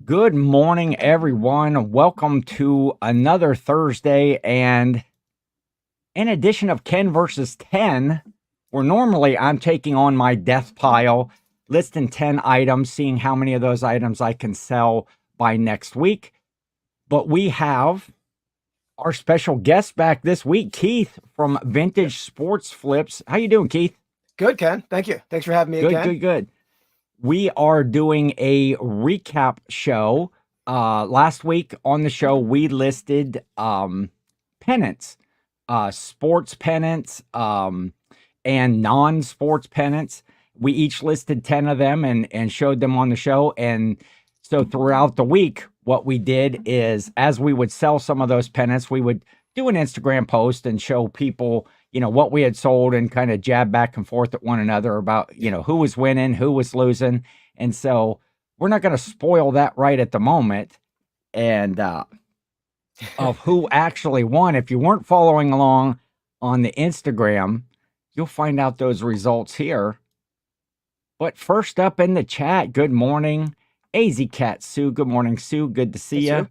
Good morning, everyone. Welcome to another Thursday. And in addition of Ken versus 10, where normally I'm taking on my death pile, listing 10 items, seeing how many of those items I can sell by next week. But we have our special guest back this week, Keith from Vintage Sports Flips. How you doing, Keith? Good, Ken. Thank you. Thanks for having me Good, again. good, good. We are doing a recap show. Last week on the show, we listed pennants, sports pennants, and non-sports pennants. We each listed 10 of them and showed them on the show. And so throughout the week, what we did is, as we would sell some of those pennants, we would do an Instagram post and show people, what we had sold and kind of jab back and forth at one another about, who was winning, who was losing. And so we're not going to spoil that right at the moment. And of who actually won. If you weren't following along on the Instagram, you'll find out those results here. But first up in the chat, good morning, AZ Cat Sue. Good morning, Sue. Good to see you.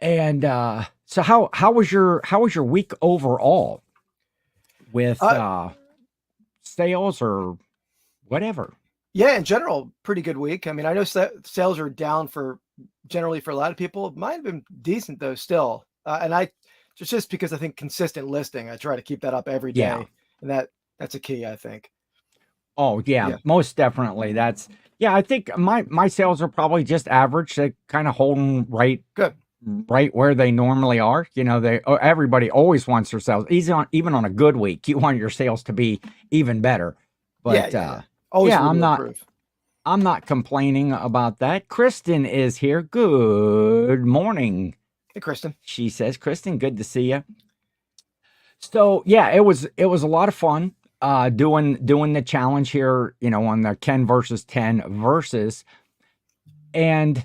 And so how was your week overall with sales or whatever? Yeah, in general, pretty good week. I mean, I know sales are down generally for a lot of people. Mine have been decent though still. And I just because I think consistent listing, I try to keep that up every day. Yeah. And that's a key, I think. Oh yeah. Most definitely. I think my sales are probably just average. They're kind of holding right where they normally are. Everybody always wants their sales, even on a good week. You want your sales to be even better. But I'm not complaining about that. Kristen is here. Good morning. Hey, Kristen. She says, Kristen, good to see you. So yeah, it was a lot of fun doing the challenge here, on the Ken versus 10 versus. And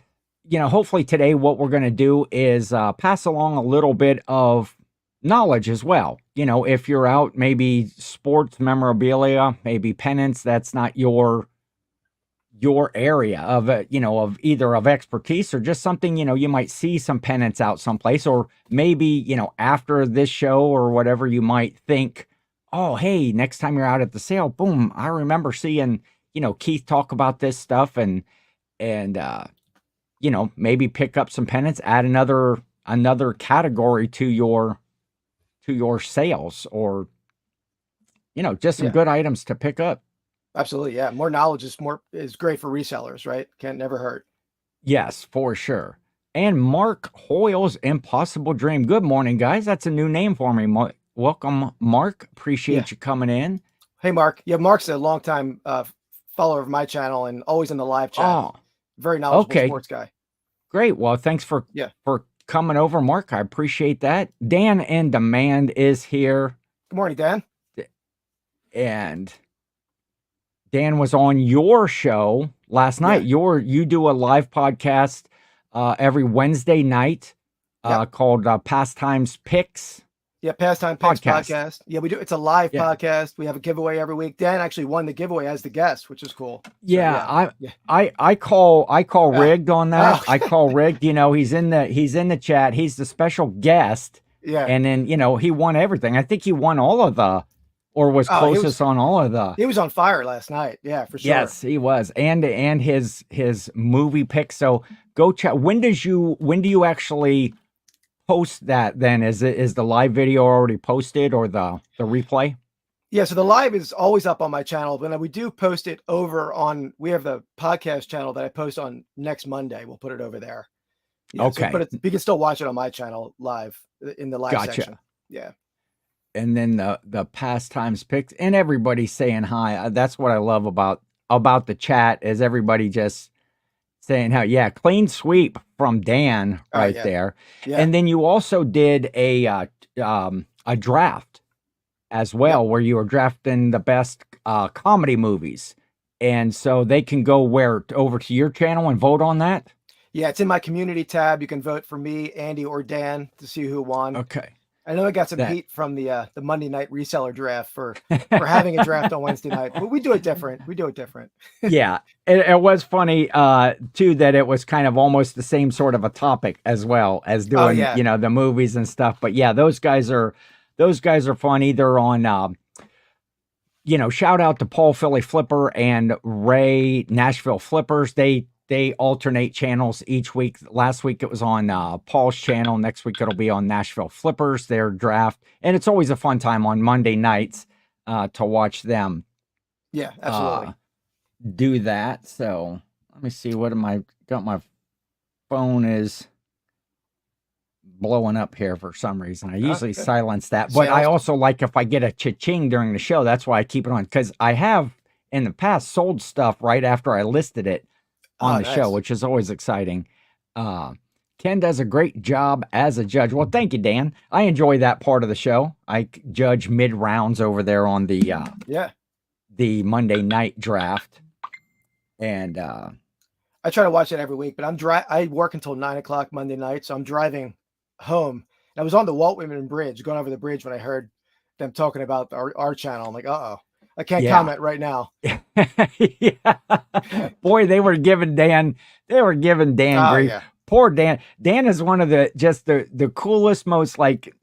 hopefully today what we're going to do is pass along a little bit of knowledge as well. If you're out, maybe sports memorabilia, maybe pennants, that's not your area of of either of expertise or just something, you might see some pennants out someplace, or maybe, after this show or whatever, you might think, oh, hey, next time you're out at the sale, boom, I remember seeing, Keith talk about this stuff and maybe pick up some pennants, add another category to your sales, or, just some good items to pick up. Absolutely. Yeah. More knowledge is great for resellers, right? Can't never hurt. Yes, for sure. And Mark Hoyle's Impossible Dream. Good morning, guys. That's a new name for me. Welcome, Mark. Appreciate you coming in. Hey, Mark. Yeah, Mark's a longtime follower of my channel and always in the live chat. Oh, very knowledgeable sports guy. Great. Well, thanks for coming over, Mark. I appreciate that. Dan in Demand is here. Good morning, Dan. And Dan was on your show last night. You do a live podcast every Wednesday night called Pastime's Picks. Yeah, Pastime Picks podcast. Yeah, we do. It's a live podcast. We have a giveaway every week. Dan actually won the giveaway as the guest, which is cool. I call rigged on that. I call rigged. He's in the chat. He's the special guest. Yeah. And then he won everything. I think he won all of the, or was closest on all of the. He was on fire last night. Yeah, for sure. Yes, he was. And his movie pick. So go check. When do you actually post that then? Is the live video already posted, or the replay? Yeah, so the live is always up on my channel, but we do post it over on, we have the podcast channel that I post on next Monday. We'll put it over there. Yeah, okay. So you can still watch it on my channel live in the live section. Yeah. And then the Pastimes Picks, and everybody saying hi. That's what I love about the chat, is everybody just saying how, clean sweep from Dan there. Yeah. And then you also did a draft as well, where you were drafting the best comedy movies. And so they can go over to your channel and vote on that? Yeah, it's in my community tab. You can vote for me, Andy, or Dan to see who won. Okay. I know I got some That heat from the Monday night reseller draft for having a draft on Wednesday night, but we do it different. We do it different. yeah, it was funny too that it was kind of almost the same sort of a topic as well as Oh doing, yeah, the movies and stuff. But yeah, those guys are funny. They're on shout out to Paul Philly Flipper and Ray Nashville Flippers. They alternate channels each week. Last week it was on Paul's channel. Next week it'll be on Nashville Flippers, their draft. And it's always a fun time on Monday nights to watch them yeah, absolutely. do that. So let me see. What am I got? My phone is blowing up here for some reason. I usually Okay. silence that, but I Sales. also like if I get a cha-ching during the show. That's why I keep it on, because I have in the past sold stuff right after I listed it on Oh, the show, nice. which is always exciting. Ken does a great job as a judge. Well, thank you, Dan. I enjoy that part of the show. I judge mid rounds over there on Yeah. the Monday night draft, and I try to watch it every week, but I work until 9 o'clock Monday night, so I'm driving home. And I was on the Walt Whitman Bridge, going over the bridge when I heard them talking about our channel. I'm like, uh-oh, I can't yeah. comment right now. Yeah. Boy, they were giving Dan Oh grief. yeah. Poor Dan. Dan is one of the coolest, most like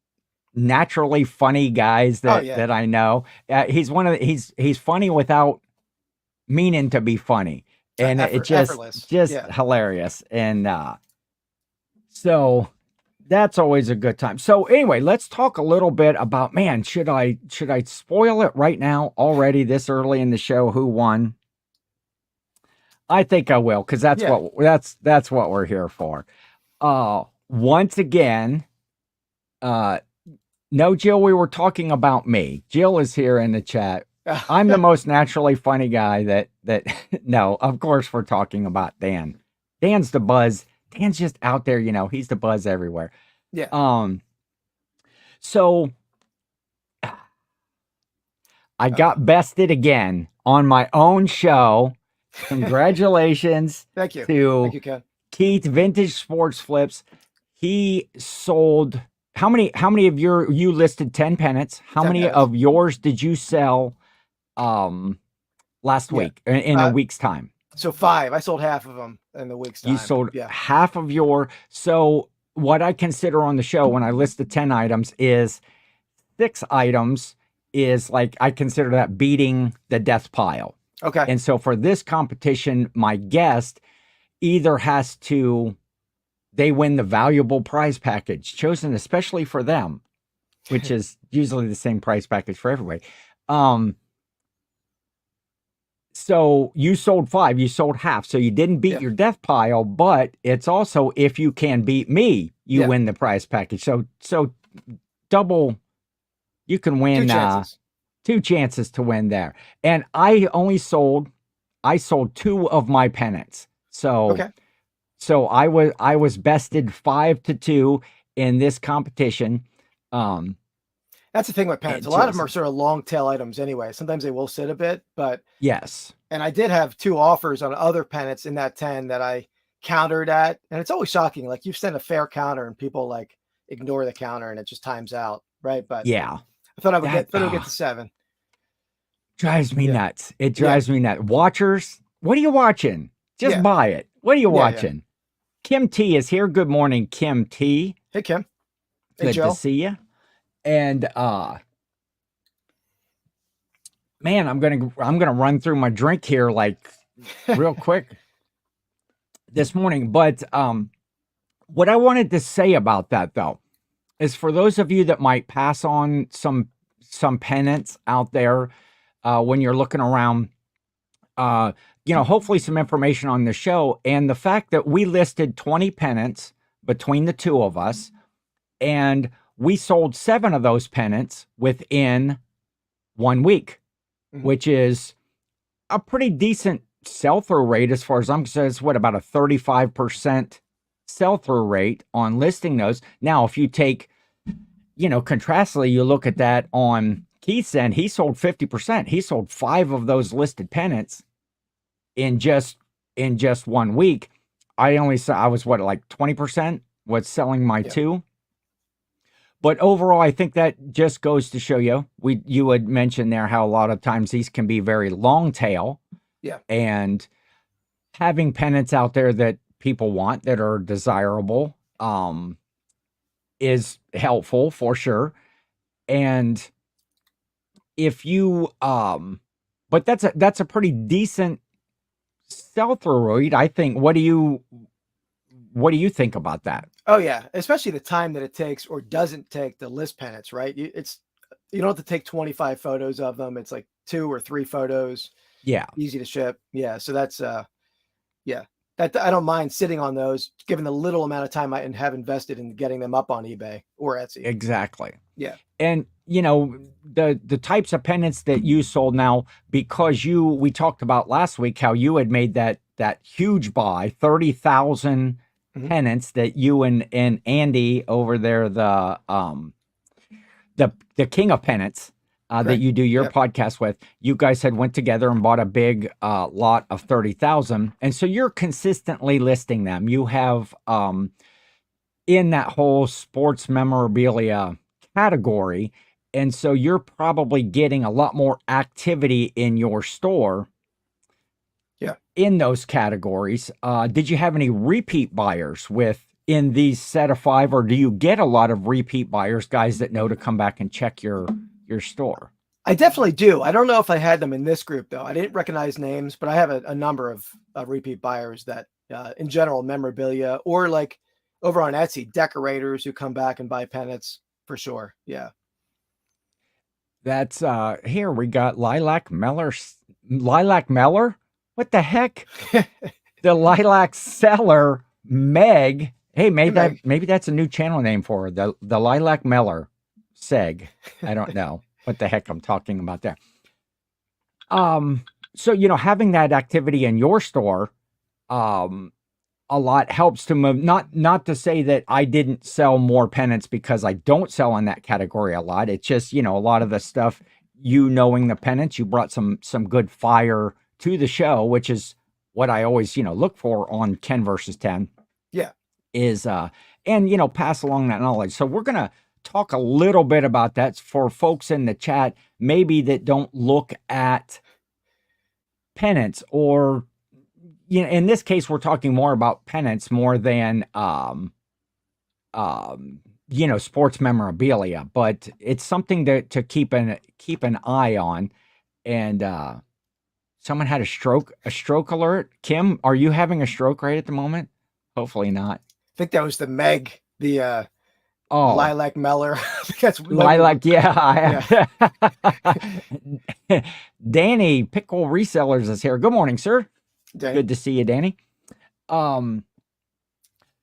naturally funny guys Oh yeah. that I know. He's funny without meaning to be funny, and it's Effortless. just Yeah. hilarious. And so that's always a good time. So anyway, let's talk a little bit about, man, should I spoil it right now already this early in the show who won? I think I will, because that's Yeah. that's what we're here for. Once again, no, Jill, we were talking about me. Jill is here in the chat. I'm the most naturally funny guy that no, of course we're talking about Dan. Dan's the buzz. Dan's just out there, he's the buzz everywhere. Yeah. So I got bested again on my own show. Congratulations Thank you. to Thank you, Ken. Keith Vintage Sports Flips. He sold how many of you listed 10 pennants? How 10 many pennants. of yours did you sell last week in a week's time? So 5. I sold half of them in the week's time. You sold half of so what I consider on the show when I list the 10 items is 6 items is like, I consider that beating the death pile. Okay. And so for this competition, my guest either they win the valuable prize package chosen especially for them, which is usually the same prize package for everybody. So you sold 5, you sold half. So you didn't beat your death pile, but it's also, if you can beat me, you win the prize package. So double, you can win 2 chances to win there. And I sold 2 of my pennants. So I was bested 5-2 in this competition. That's the thing with pennants. A lot of them are sort of long tail items anyway. Sometimes they will sit a bit, but yes. And I did have 2 offers on other pennants in that 10 that I countered at. And it's always shocking. Like, you've sent a fair counter and people like ignore the counter and it just times out. Right. But yeah, I thought I would get to 7. Drives me nuts. It drives me nuts. Watchers, what are you watching? Just buy it. What are you watching? Kim T is here. Good morning, Kim T. Hey, Kim. Good to see you. And man, I'm gonna run through my drink here like real quick this morning. But what I wanted to say about that though is, for those of you that might pass on some pennants out there when you're looking around, hopefully some information on the show, and the fact that we listed 20 pennants between the 2 of us, and we sold 7 of those pennants within 1 week, which is a pretty decent sell-through rate as far as I'm concerned. It's about a 35% sell-through rate on listing those. Now, if you take, contrastly, you look at that on Keith's end, he sold 50%. He sold 5 of those listed pennants in just 1 week. I was like 20% was selling my 2. But overall, I think that just goes to show you had mentioned there how a lot of times these can be very long tail, Yeah. and having pennants out there that people want that are desirable is helpful for sure. And if you but that's a pretty decent sell-through rate, I think. What do you think about that? Oh yeah, especially the time that it takes or doesn't take to list pennants, right? You don't have to take 25 photos of them. It's like 2 or 3 photos, Yeah, easy to ship. Yeah, so that's yeah. That I don't mind sitting on those given the little amount of time I have invested in getting them up on eBay or Etsy. exactly. Yeah. And the types of pennants that you sold now, because we talked about last week how you had made that huge buy, 30,000 Mhm. pennants that you and Andy over there, the king of pennants, that Correct. you do your Yep. podcast with, you guys had went together and bought a big lot of 30,000, and so you're consistently listing them. You have in that whole sports memorabilia category. And so you're probably getting a lot more activity in your store Yeah. in those categories. Did you have any repeat buyers in these set of 5, or do you get a lot of repeat buyers, guys that know to come back and check your store? I definitely do. I don't know if I had them in this group though. I didn't recognize names, but I have a number of repeat buyers that, in general, memorabilia or like over on Etsy, decorators who come back and buy pennants for sure. Yeah. That's here we got Lilac Meller. Lilac Meller? What the heck? The Lilac Seller Meg. Hey, Hey, Meg. maybe that's a new channel name for her. The Lilac Meller Seg. I don't know what the heck I'm talking about there. So having that activity in your store, a lot helps to move. Not to say that I didn't sell more pennants, because I don't sell in that category a lot. It's just, a lot of the stuff, knowing the pennants, you brought some good fire to the show, which is what I always, look for on 10 versus 10 Yeah. is, and, pass along that knowledge. So we're going to talk a little bit about that for folks in the chat, maybe that don't look at pennants, or in this case, we're talking more about pennants more than sports memorabilia, but it's something to keep an eye on. And someone had a stroke alert. Kim, are you having a stroke right at the moment? Hopefully not. I think that was the Meg, the Oh, Lilac Meller. I think that's Lilac, yeah. yeah. Danny Pickle Resellers is here. Good morning, sir. Danny. Good to see you, Danny.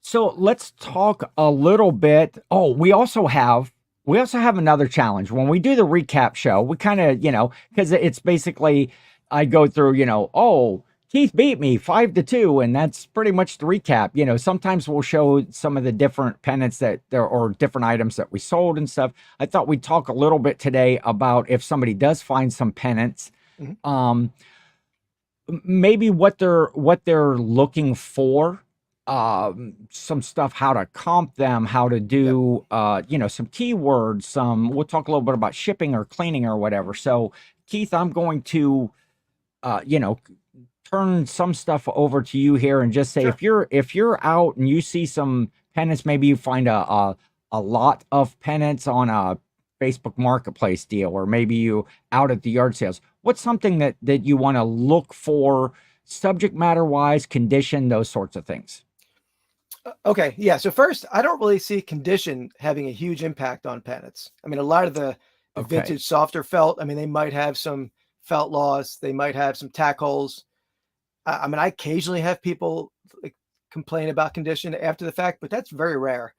So let's talk a little bit. Oh, we also have another challenge. When we do the recap show, we kind of, because it's basically, I go through, oh, Keith beat me 5-2, and that's pretty much the recap. Sometimes we'll show some of the different pennants that there, or different items that we sold and stuff. I thought we'd talk a little bit today about if somebody does find some pennants, Mhm. maybe what they're looking for, some stuff, how to comp them, how to do some keywords, we'll talk a little bit about shipping or cleaning or whatever. So Keith, I'm going to turn some stuff over to you here and just say, Sure. if you're out and you see some pennants, maybe you find a lot of pennants on a Facebook Marketplace deal, or maybe you out at the yard sales. What's something that you want to look for, subject matter wise, condition, those sorts of things? Okay. Yeah. So first, I don't really see condition having a huge impact on pennants. I mean, a lot of the Okay. vintage softer felt, I mean, they might have some felt loss. They might have some tack holes. I mean, I occasionally have people like complain about condition after the fact, but that's very rare.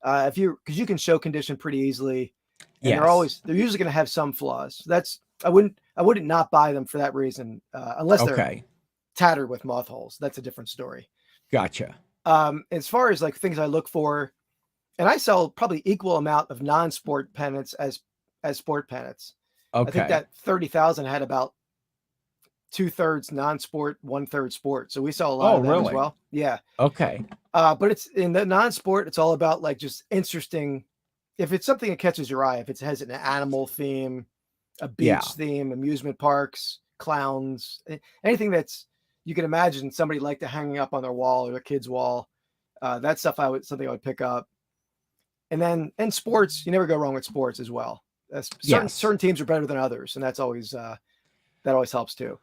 Because you can show condition pretty easily, and Yes. they're usually going to have some flaws. I wouldn't not buy them for that reason, unless they're Okay. tattered with moth holes. That's a different story. Gotcha. As far as like things I look for, and I sell probably equal amount of non-sport pennants as sport pennants. I think Okay. that 30,000 had about 2/3 non-sport, 1/3 sport. So we sell a lot Oh, of that as really? well. Yeah. Okay. But it's in the non-sport, it's all about like just interesting if it's something that catches your eye, if it has an animal theme, a Yeah. beach theme, amusement parks, clowns, anything that's you can imagine somebody like to hang up on their wall or their kid's wall. That stuff something I would pick up. And then sports, you never go wrong with sports as well. Yes. Certain teams are better than others, and that's always that always helps too.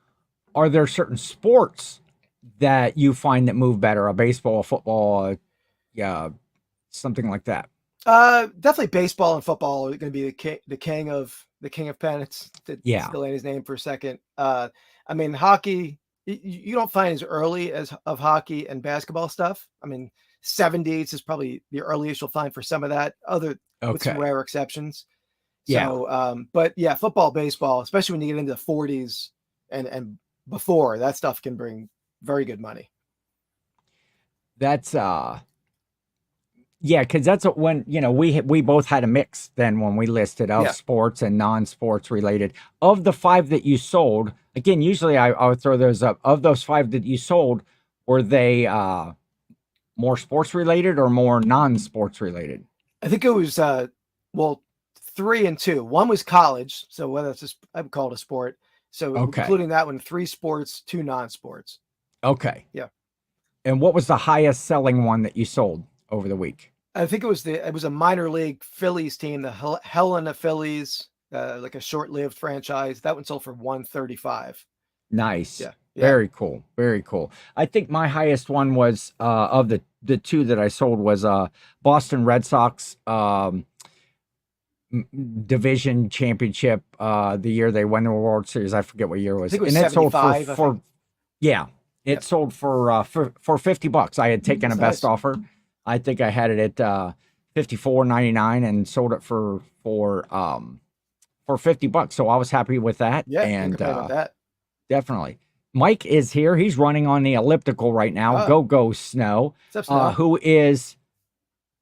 Are there certain sports that you find that move better? A baseball, a football, yeah, something like that. Definitely baseball and football are going to be the king of pennants. To Yeah. still in his name for a second. I mean, hockey. You don't find as early as of hockey and basketball stuff. I mean, 70s is probably the earliest you'll find for some of that. With some Okay. rare exceptions. Yeah. So, but yeah, football, baseball, especially when you get into the 40s and before, that stuff can bring very good money. That's yeah, because that's when we both had a mix then when we listed of sports and non-sports related. Of the 5 that you sold, again, usually I would throw those up. Of those 5 that you sold, were they more sports related or more non-sports related? I think it was 3 and 2. One was college, so whether it's just I would call it a sport. So including that one, 3 sports, 2 non-sports. Okay. Yeah. And what was the highest selling one that you sold over the week? I think it was a minor league Phillies team, the Helena Phillies, like a short-lived franchise. That one sold for $135. Nice. Yeah. Very cool. Very cool. I think my highest one was of the 2 that I sold was Boston Red Sox division championship the year they won the World Series. I forget what year it was. I think it was and it sold for it sold for $50. I had taken a best offer. I think I had it at $54.99 and sold it for $50. So I was happy with that. Yeah, and with that. Definitely. Mike is here. He's running on the elliptical right now. Go Snow. What's up, Snow? Who is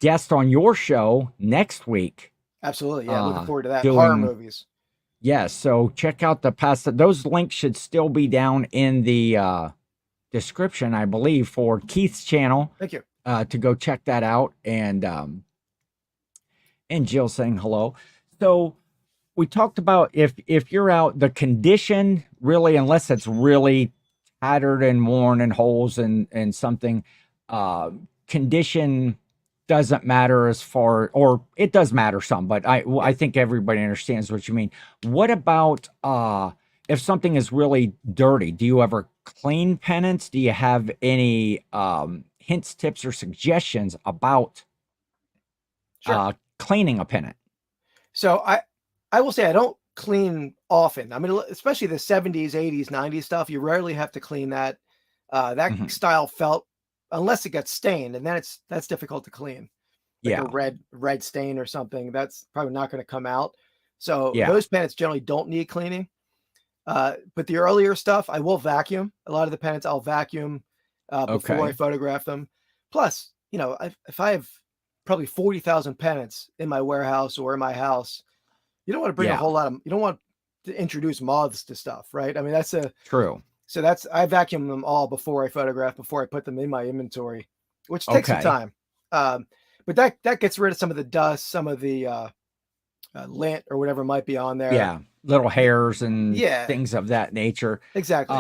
guest on your show next week. Absolutely. Yeah, looking forward to that. Horror movies. Yes. So check out the past. Those links should still be down in the description, I believe, for Keith's channel. Thank you. To go check that out. And Jill saying hello. So we talked about if you're out, the condition really, unless it's really tattered and worn and holes and something, condition doesn't matter as far, or it does matter some, but I think everybody understands what you mean. What about if something is really dirty? Do you ever clean pennants? Do you have any hints, tips, or suggestions about cleaning a pennant? So I will say I don't clean often. I mean, especially the 70s, 80s, 90s stuff, you rarely have to clean that. That style felt, unless it gets stained, and then that's difficult to clean. Like a red stain or something, that's probably not going to come out. So those pennants generally don't need cleaning. But the earlier stuff, I will vacuum. A lot of the pennants I'll vacuum before I photograph them. Plus, if I have probably 40,000 pennants in my warehouse or in my house, you don't want to bring a whole lot of, you don't want to introduce moths to stuff, right? I mean, that's true. So I vacuum them all before I photograph, before I put them in my inventory, which takes some time. But that gets rid of some of the dust, some of the lint or whatever might be on there. Yeah, little hairs and things of that nature. Exactly.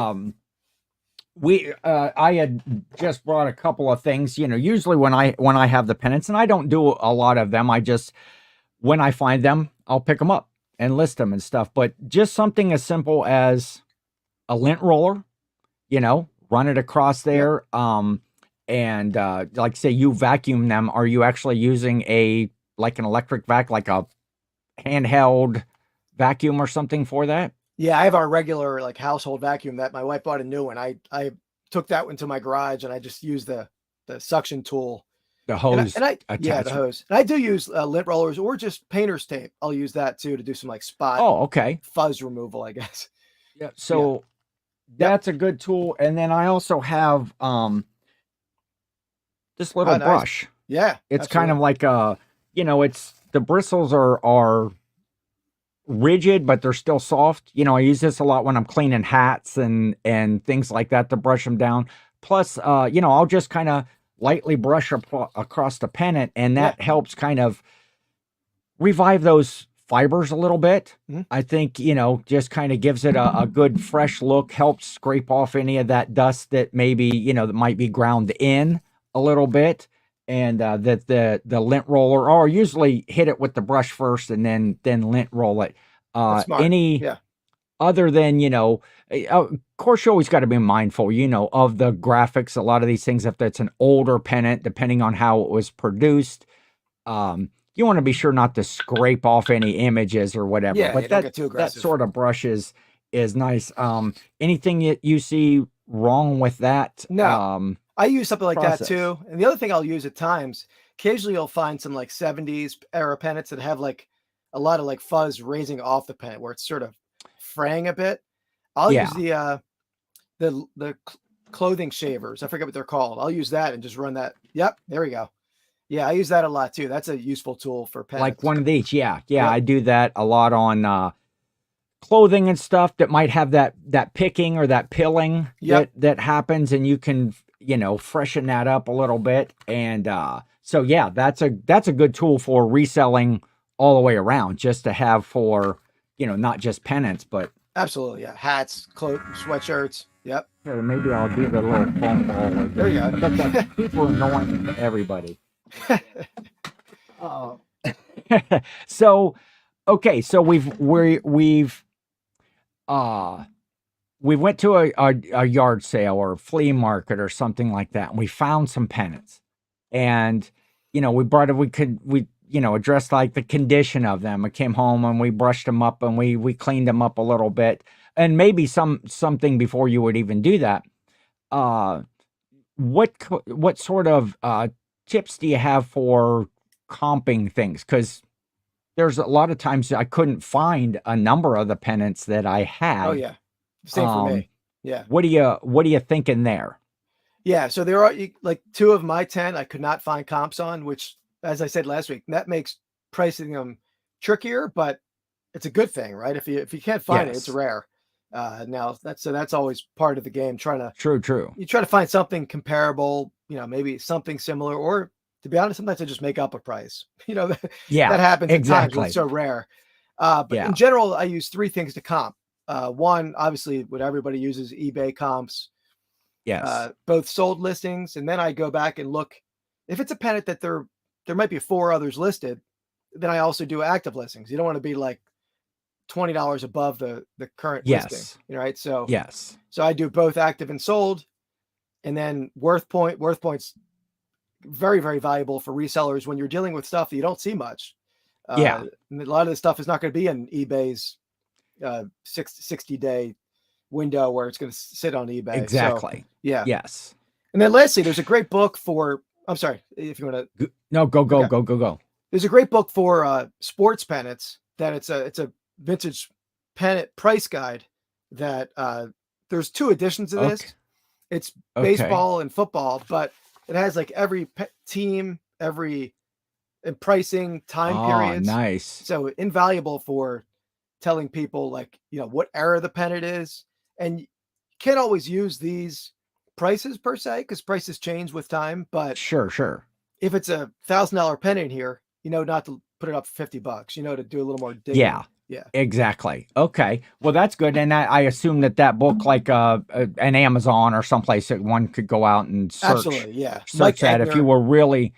I had just brought a couple of things. Usually when I have the pennants, and I don't do a lot of them, when I find them, I'll pick them up and list them and stuff. But just something as simple as a lint roller, run it across there. And like say you vacuum them. Are you actually using an electric vac, like a handheld vacuum or something for that? Yeah, I have our regular household vacuum that my wife bought a new one. I took that one to my garage and I just used the suction tool. The hose. The hose. And I do use lint rollers or just painter's tape. I'll use that too to do some spot fuzz removal, I guess. Yeah. So that's a good tool. And then I also have this little brush. Yeah. It's kind of like it's the bristles are rigid, but they're still soft. I use this a lot when I'm cleaning hats and things like that to brush them down. Plus, I'll just kind of lightly brush across the pennant, and that helps kind of revive those fibers a little bit. Mhm. I think, just kind of gives it a good fresh look, helps scrape off any of that dust that maybe, that might be ground in a little bit. And that the lint roller, or usually hit it with the brush first and then lint roll it. That's smart. Any Yeah. other than, of course, you always got to be mindful, of the graphics. A lot of these things, if it's an older pennant, depending on how it was produced, you want to be sure not to scrape off any images or whatever. Yeah, But don't get too that aggressive. sort of brush is nice. Anything that you see wrong with that? No. I use something like process. that too. And the other thing I'll use at times, occasionally you'll find some like 70s era pennants that have like a lot of like fuzz raising off the pennant where it's sort of fraying a bit. I'll use Yeah. the clothing shavers. I forget what they're called. I'll use that and just run that. Yep, there we go. Yeah, I use that a lot too. That's a useful tool for Like pennants. one of these. Yeah. Yep. I do that a lot on clothing and stuff that might have that picking or that pilling Yep. that happens, and you can freshen that up a little bit. And so yeah, that's a good tool for reselling all the way around, just to have for not just pennants, but Absolutely, yeah. Hats, clothes, sweatshirts. Yep. here, maybe I'll do the little phone call. There you go. I bet that's super annoying to everybody. So okay, so we went to a yard sale or flea market or something like that, and we found some pennants, and we brought it. We addressed like the condition of them. I came home and we brushed them up and we cleaned them up a little bit, and maybe something before you would even do that. What sort of tips do you have for comping things? Because there's a lot of times I couldn't find a number of the pennants that I had. Oh yeah. Same for me. Yeah. What are you thinking there? Yeah. So there are like 2 of my 10 I could not find comps on, which, as I said last week, that makes pricing them trickier, but it's a good thing, right? If you can't find it, it's Yes. rare. Now that's always part of the game. True. You try to find something comparable, maybe something similar, or to be honest, sometimes I just make up a price. Yeah, that happens at times when exactly. it's so rare. But Yeah. in general, I use 3 things to comp. One, obviously, what everybody uses, eBay comps, Yes. both sold listings, and then I go back and look. If it's a pennant that there might be 4 others listed, then I also do active listings. You don't want to be like $20 above the current listing, Yes. right? So Yes. so I do both active and sold, and then worth points very, very valuable for resellers when you're dealing with stuff that you don't see much. Yeah. And a lot of this stuff is not going to be in eBay's 60-day window where it's going to sit on eBay. Exactly. So, yeah. Yes. And then lastly, there's a great book for, I'm sorry, if you want to. No, go. Okay. There's a great book for sports pennants that it's a vintage pennant price guide that there's 2 editions of this. Okay. It's Okay. baseball and football, but it has like every team, and pricing, time periods. Nice. So invaluable for telling people like, what era the pennant is. And you can't always use these prices per se, because prices change with time. But Sure. if it's a $1,000 pennant here, not to put it up for $50, to do a little more digging. Yeah. Exactly. Okay. Well, that's good. And I assume that book, like an Amazon or someplace that one could go out and search. Absolutely. Yeah. Search that if you were really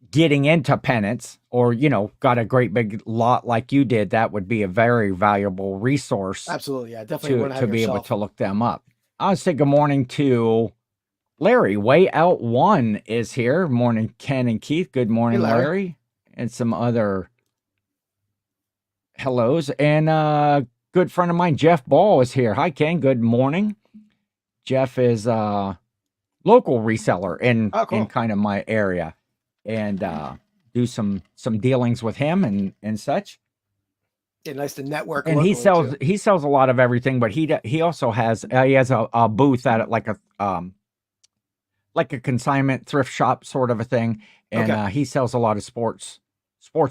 getting into pennants, or got a great big lot like you did, that would be a very valuable resource. Absolutely. Yeah. Definitely to be able to look them up. I'll say good morning to Larry. Way Out One is here. Morning, Ken and Keith. Good morning, Hey, Larry. Larry. And some other hellos. And a good friend of mine, Jeff Ball, is here. Hi, Ken. Good morning. Jeff is a local reseller in kind of my area, and do some dealings with him and such. Yeah, nice to network. And he sells a lot of everything, but he also has a booth at like a consignment thrift shop sort of a thing, and he sells a lot of sports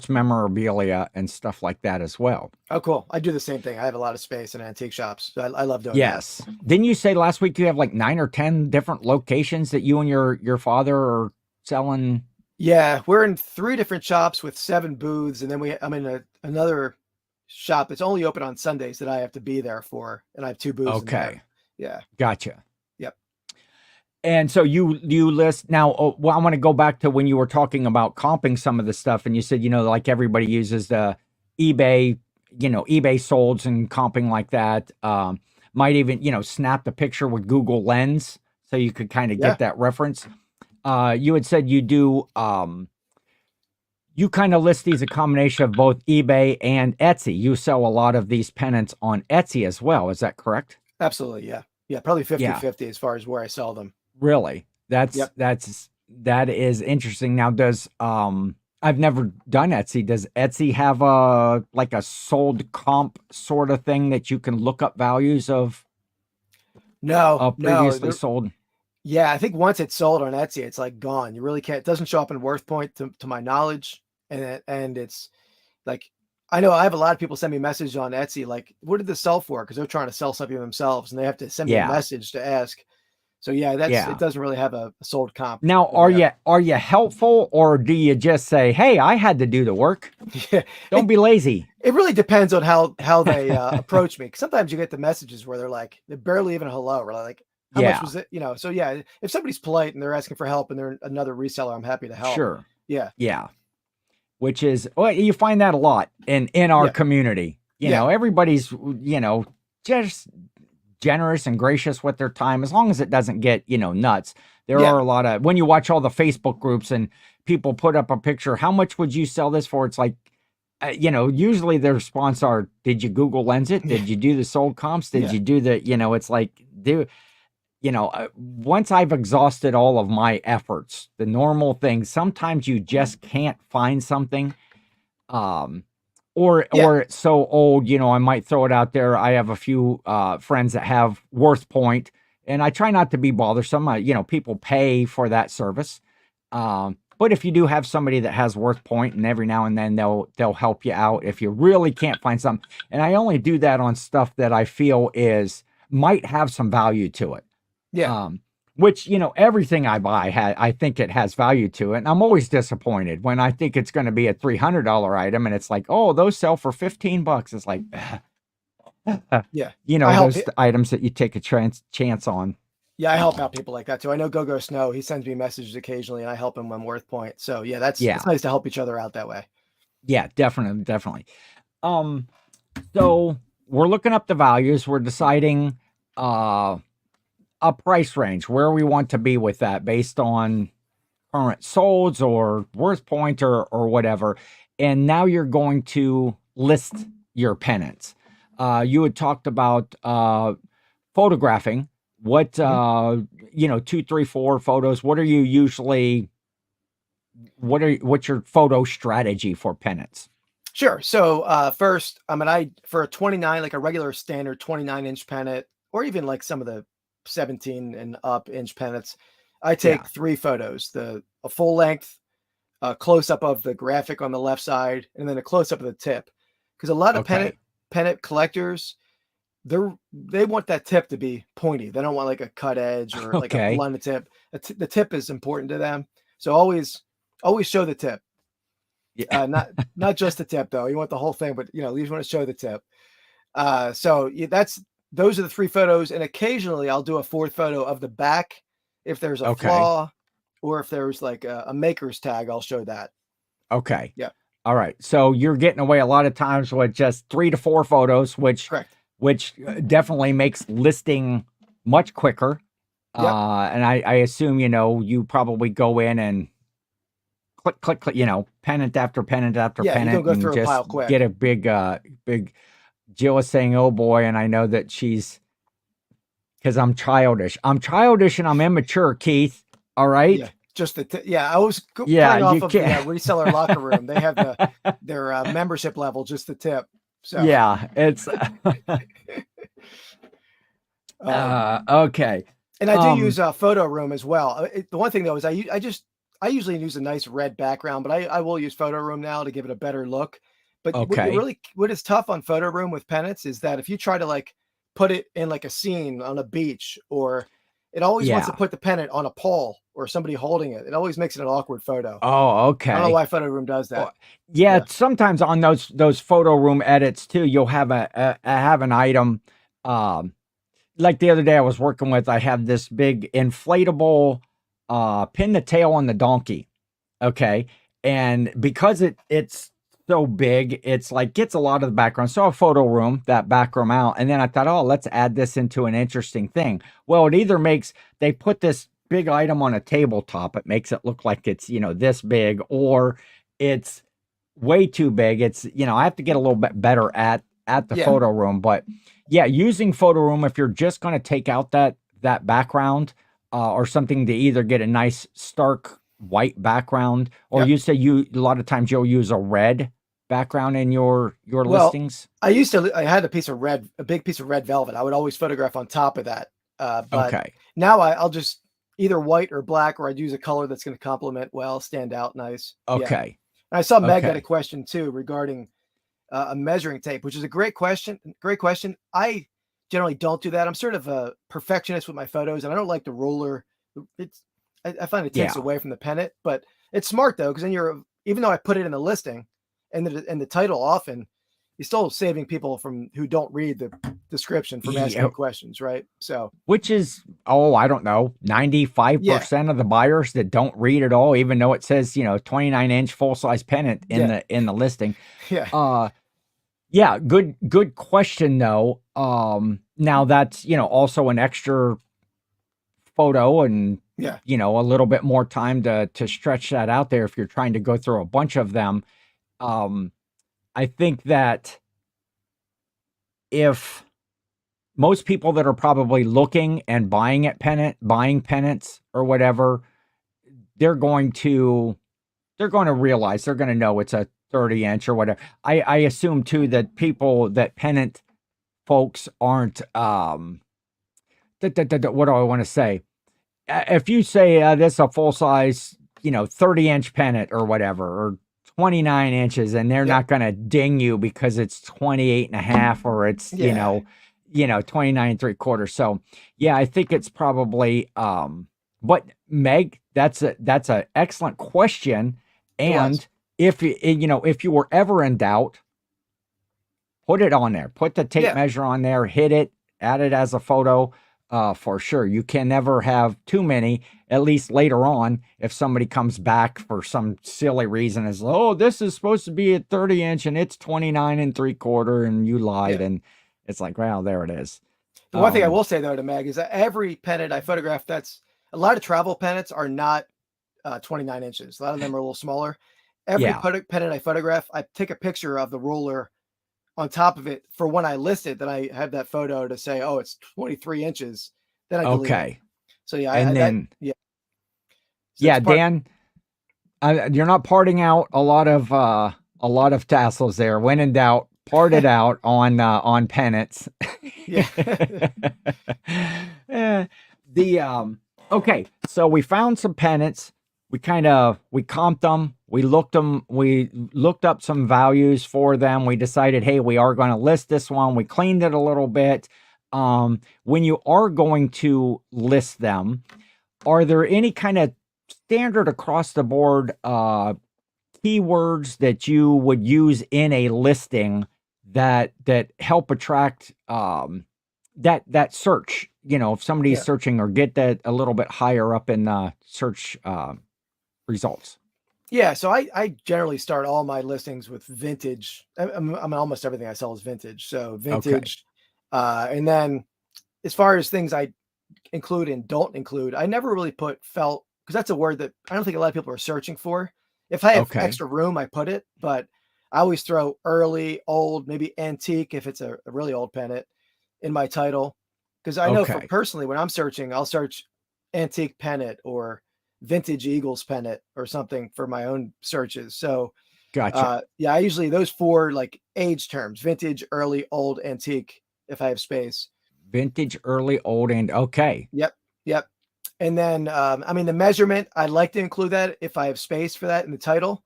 memorabilia and stuff like that as well. Oh, cool. I do the same thing. I have a lot of space in antique shops. So I love doing that. Yes. Didn't you say last week you have like 9 or 10 different locations that you and your father are selling Yeah, we're in 3 different shops with 7 booths, and then I'm in another shop that's only open on Sundays that I have to be there for, and I have 2 booths in there. Okay, Yeah. gotcha. Yep. And so you list now. Well, I want to go back to when you were talking about comping some of the stuff, and you said like everybody uses the eBay, eBay solds and comping like that. Might even snap the picture with Google Lens so you could kind of Yeah. get that reference. You had said you do. You kind of list these a combination of both eBay and Etsy. You sell a lot of these pennants on Etsy as well. Is that correct? Absolutely, yeah. Yeah, probably Yeah. 50/50 as far as where I sell them. Really? Yep. That is interesting. Now does I've never done Etsy. Does Etsy have a like a sold comp sort of thing that you can look up values of No, no, previously sold? yeah, I think once it's sold on Etsy, it's like gone. You really can't. It doesn't show up in Worth Point to my knowledge, and it's like I know I have a lot of people send me messages on Etsy like, "What did this sell for?" Because they're trying to sell something themselves, and they have to send me a Yeah. message to ask. So yeah, it Yeah. doesn't really have a sold comp Now over there. are you helpful or do you just say, "Hey, I had to do the work. Yeah, Don't be lazy." it really depends on how they approach me. 'Cause sometimes you get the messages where they're barely even hello. We're like, how much Yeah. was it? So yeah, if somebody's polite and they're asking for help and they're another reseller, I'm happy to help. Sure. Yeah, Yeah. Which is well, you find that a lot in our yeah, community. yeah, Everybody's just generous and gracious with their time as long as it doesn't get nuts. There yeah, are a lot of when you watch all the Facebook groups and people put up a picture, how much would you sell this for? It's like usually the response are, did you Google Lens it? yeah, Did you do the sold comps? Did yeah, you do the it's like once I've exhausted all of my efforts, the normal things, sometimes you just can't find something. Um, yeah, or it's so old, I might throw it out there. I have a few friends that have Worth Point, and I try not to be bothersome. People pay for that service. But if you do have somebody that has Worth Point, and every now and then they'll help you out if you really can't find something. And I only do that on stuff that I feel might have some value to it. yeah. Um, which everything I buy I think it has value to it, and I'm always disappointed when I think it's going to be a $300 item, and it's like, oh, those sell for $15. It's like, Yeah. I help. those items that you take a chance on. Yeah, I help out people like that too. I know Go Snow. He sends me messages occasionally, and I help him on Worth Point. So yeah, Yeah, it's nice to help each other out that way. yeah, definitely. Um, so we're looking up the values. We're deciding a price range where we want to be with that based on current solds or Worth Point or whatever. And now you're going to list your pennants. You had talked about photographing. What Mhm. 2, 3, 4 photos? What are you usually? What's your photo strategy for pennants? Sure. So first, I for a 29, like a regular standard 29-inch pennant, or even like some of the 17 and up inch pennants, I Yeah. take 3 photos: a full length, a close up of the graphic on the left side, and then a close up of the tip. Because a lot of Okay. pennant collectors, they want that tip to be pointy. They don't want like a cut edge or like a Okay. blunted tip. The tip is important to them. So always show the tip. Yeah. Not just the tip though. You want the whole thing, but you just want to show the tip. So yeah, those are the 3 photos, and occasionally I'll do a 4th photo of the back if there's a Okay. flaw, or if there's like a maker's tag. I'll show that. Okay. Yeah, All right. So you're getting away a lot of times with just 3 to 4 photos, correct. which definitely makes listing much quicker. Yep. And I assume you probably go in and click, pennant after pennant after Yeah, you can pennant, go and through a just pile quick. get a big. Jill is saying, "Oh boy," and I know that she's because I'm childish. I'm childish and I'm immature, Keith. All right. Yeah, just yeah. I was Yeah, playing off you of the can't. reseller locker room. They have their membership level, just the tip. So, Yeah, it's um, okay. and I do use Um, a photo room as well. The one thing though is I usually use a nice red background, but I will use photo room now to give it a better look. But okay. what is tough on photo room with pennants is that if you try to like put it in like a scene on a beach, or it always wants to Yeah. put the pennant on a pole or somebody holding it. It always makes it an awkward photo. Oh, I don't know okay. why Photo Room does Oh, that. yeah, Yeah. sometimes on those photo room edits too, you'll have have an item. Um, like the other day I was working with, I have this big inflatable pin the tail on the donkey. Okay. And because it's so big, it's like gets a lot of the background. So a photo room, that background out. And then I thought, oh, let's add this into an interesting thing. Well, it either makes they put this big item on a tabletop, it makes it look like it's, this big, or it's way too big. It's, I have to get a little bit better at the Yeah. photo room. But yeah, using photo room, if you're just going to take out that background, or something to either get a nice stark white background, or Yep. you say a lot of times you'll use a red background in your Well, listings. I had a big piece of red velvet. I would always photograph on top of that. But Okay. now I'll just either white or black, or I'd use a color that's going to complement well, stand out nice. Yeah. Okay. And I saw Meg had a Okay. question too regarding a measuring tape, which is a great question. Great question. I generally don't do that. I'm sort of a perfectionist with my photos, and I don't like the ruler. It's I find it takes Yeah. away from the pennant, but it's smart though, because then even though I put it in the listing and the title, often you're still saving people who don't read the description from asking Yeah. you questions, right? So Which is, I don't know, yeah, 95% of the buyers that don't read at all, even though it says, 29-inch full-size pennant in yeah, the listing. yeah, Yeah, good question though. Now that's, also an extra photo and, yeah. a little bit more time to stretch that out there if you're trying to go through a bunch of them. I think that if most people that are probably looking and buying pennants or whatever, they're going to realize, they're going to know it's a 30-inch or whatever. I assume too that pennant folks aren't what do I want to say? If you say this a full size, 30-inch pennant or whatever, or 29 inches, and they're Yep. not going to ding you because it's 28 and a half, or it's, Yeah. 29 and 3/4. So yeah, I think it's probably, but Meg, that's a excellent question. It was. And if you were ever in doubt, put it on there, put the tape Yeah. measure on there, hit it, add it as a photo. For sure. You can never have too many, at least later on, if somebody comes back for some silly reason, is, oh, this is supposed to be a 30-inch and it's 29 and 3/4 and you lied. Yeah. And it's like, well, there it is. The one thing I will say though to Meg is that every pennant I photograph, that's a lot of travel pennants are not 29 inches. A lot of them are a little smaller. Every Yeah. pennant I photograph, I take a picture of the ruler on top of it for when I list it. Then I have that photo to say, oh, it's 23 inches. Then I delete it. Okay. So yeah, And then, yeah. So yeah, Dan, you're not parting out a lot of tassels there. When in doubt, part it out on pennants. Yeah. Okay, so we found some pennants. We comped them. We looked up some values for them. We decided, hey, we are going to list this one. We cleaned it a little bit. When you are going to list them, are there any kind of standard across the board keywords that you would use in a listing that help attract that search? If somebody's searching, or get that a little bit higher up in the search results. Yeah, so I generally start all my listings with vintage. I mean, almost everything I sell is vintage. So vintage, and then as far as things I include and don't include, I never really put felt, because that's a word that I don't think a lot of people are searching for. If I have extra room, I put it, but I always throw early, old, maybe antique if it's a really old pennant in my title, because I know for personally when I'm searching, I'll search antique pennant or vintage Eagles pennant or something for my own searches. So Gotcha. yeah, I usually those four like age terms: vintage, early, old, antique, if I have space. Vintage, early, old, and okay. Yep. And then I mean the measurement, I'd like to include that if I have space for that in the title.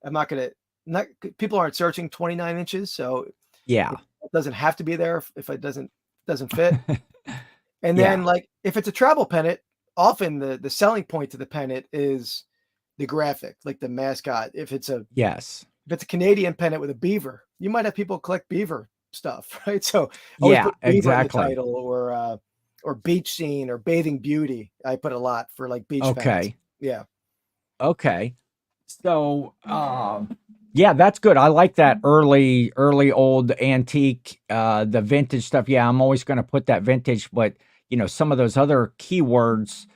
I'm not gonna not people aren't searching 29 inches, so Yeah. it doesn't have to be there if it doesn't fit. And then Yeah. like if it's a travel pennant, often the selling point to the pennant is the graphic, like the mascot. Yes. If it's a Canadian pennant with a beaver, you might have people collect beaver stuff, right? So always Yeah, put beaver in the exactly. title, or beach scene or bathing beauty. I put a lot for like beach pennants. Okay. Yeah. Okay. So, yeah, that's good. I like that early old antique, the vintage stuff. Yeah, I'm always going to put that vintage, but some of those other keywords,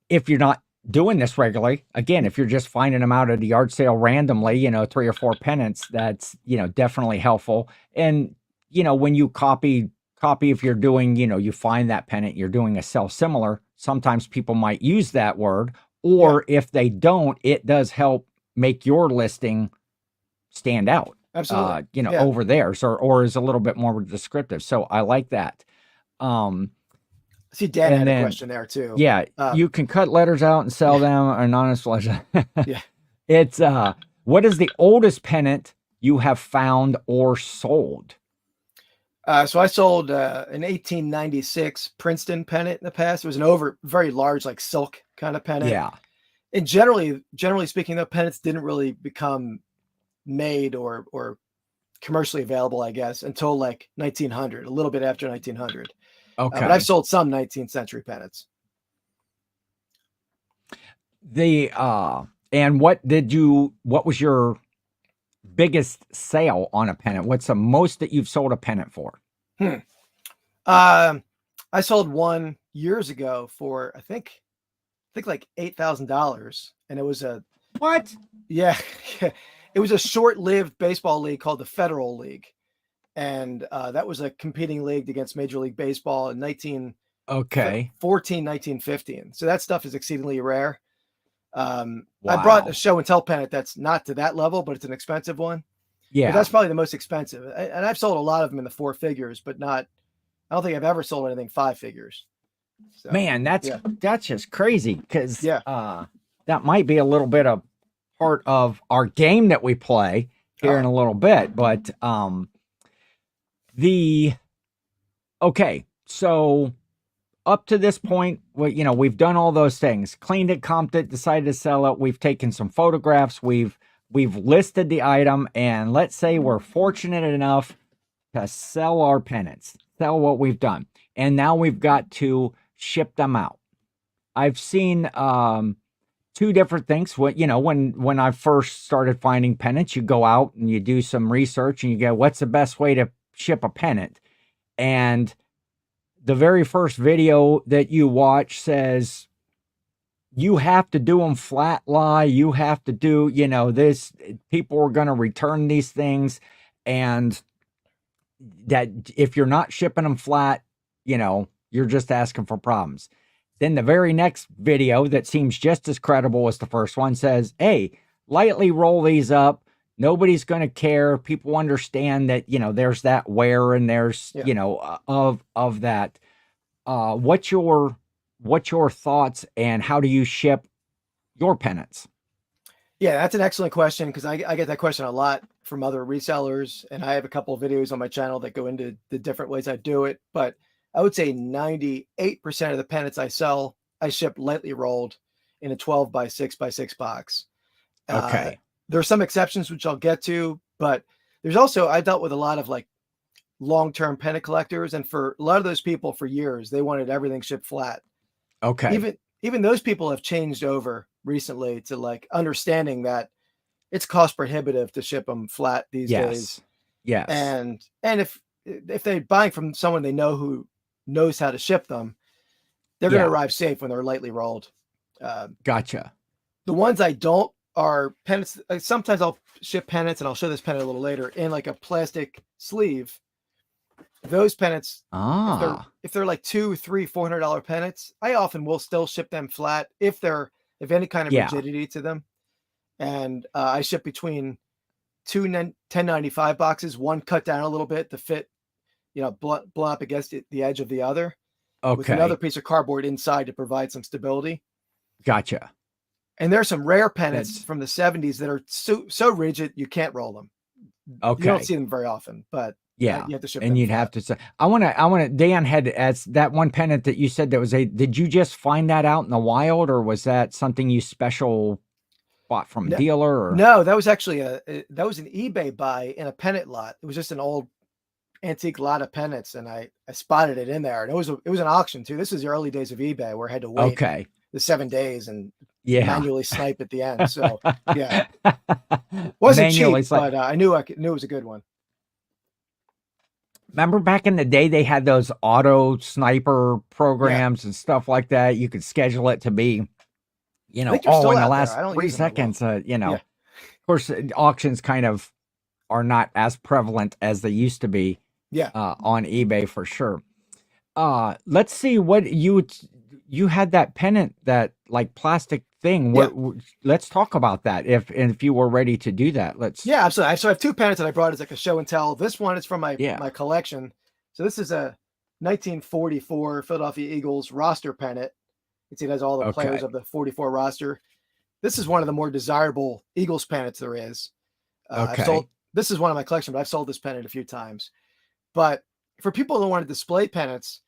if you're not doing this regularly, again, if you're just finding them out at a yard sale randomly, 3 or 4 pennants, that's, definitely helpful. And, when you copy, if you're doing, you find that pennant, you're doing a sell similar, sometimes people might use that word, Yeah. or if they don't, it does help make your listing stand out, Absolutely. Yeah. over theirs, or is a little bit more descriptive. So I like that. Um, See, Dan and had a then, question there too. yeah, you can cut letters out and sell Yeah. them, anonymous letters. Yeah. It's what is the oldest pennant you have found or sold? So I sold an 1896 Princeton pennant in the past. It was an very large, like silk kind of pennant. Yeah. And generally speaking, the pennants didn't really become made or commercially available, I guess, until like 1900, a little bit after 1900. But I've Okay. sold some 19th century pennants. The and what was your biggest sale on a pennant? What's the most that you've sold a pennant for? Hmm. I sold one years ago for I think like $8,000, and it was What? yeah, it was a short-lived baseball league called the Federal League, and that was a competing league against Major League Baseball in Okay. 1915. So that stuff is exceedingly rare. I brought a Wow. show and tell pennant that's not to that level, but it's an expensive one. But Yeah. that's probably the most expensive. And I've sold a lot of them in the 4 figures, but not. I don't think I've ever sold anything 5 figures. So Man, that's yeah, that's just crazy because yeah. that might be a little bit of part of our game that we play here in Oh, a little bit. But the okay, so up to this point, we've done all those things, cleaned it, comped it, decided to sell it. We've taken some photographs, we've listed the item, and let's say we're fortunate enough to sell our pennants, sell what we've done, and now we've got to ship them out. I've seen two different things. When I first started finding pennants, you go out and you do some research and you go, what's the best way to ship a pennant? And the very first video that you watch says you have to do them flat lie. You have to do, this. People are going to return these things, and that if you're not shipping them flat, you're just asking for problems. Then the very next video that seems just as credible as the first one says, hey, lightly roll these up. Nobody's going to care. People understand that, there's that wear and there's, yeah. of that. What's your thoughts and how do you ship your pennants? Yeah, that's an excellent question because I get that question a lot from other resellers, and I have a couple of videos on my channel that go into the different ways I do it. But I would say 98% of the pennants I sell, I ship lightly rolled in a 12 by 6 by 6 box. Uh, Okay. there are some exceptions which I'll get to, but there's also I dealt with a lot of like long-term pennant collectors, and for a lot of those people for years they wanted everything shipped flat. Okay. Even those people have changed over recently to like understanding that it's cost prohibitive to ship them flat these days. Yes. Yes. And if they're buying from someone they know who knows how to ship them, they're going to Yeah. arrive safe when they're lightly rolled. Uh, Gotcha. the ones I don't are pennants. Sometimes I'll ship pennants, and I'll show this pennant a little later in like a plastic sleeve. Those pennants, Ah. if they're like $200, $300, $400 pennants, I often will still ship them flat if any kind of Yeah. rigidity to them. And I ship between two 1095 boxes, one cut down a little bit to fit, blow up against the edge of the other, with another Okay. piece of cardboard inside to provide some stability. Gotcha. And there's some rare pennants That's from the 70s that are so rigid you can't roll them. You don't okay. see them very often, but Yeah. You have to ship And them you'd flat. have to say, Dan had as that one pennant that you said that was did you just find that out in the wild, or was that something you special bought from a No, dealer, or? no, that was actually that was an eBay buy in a pennant lot. It was just an old antique lot of pennants, and I spotted it in there, and it was an auction too. This is the early days of eBay where I had to wait Okay. the 7 days and Yeah. manually snipe at the end. So yeah, wasn't Manually, cheap, it's like, but I knew knew it was a good one. remember back in the day, they had those auto sniper Yeah, programs and stuff like that. You could schedule it to be, I think they're oh, still in the out there. last I don't three use them that well. seconds, Yeah, of course, auctions kind of are not as prevalent as they used to be yeah. on eBay for sure. Let's see what you had that pennant, that like plastic thing. Yeah. Let's talk about that if you were ready to do that. Yeah, absolutely. So I have two pennants that I brought as like a show and tell. This one is from my Yeah. collection. So this is a 1944 Philadelphia Eagles roster pennant. You can see it has all the players Okay. of the 44 roster. This is one of the more desirable Eagles pennants there is. I've sold Okay. this is one of my collection, but I've sold this pennant a few times. But for people who want to display pennants,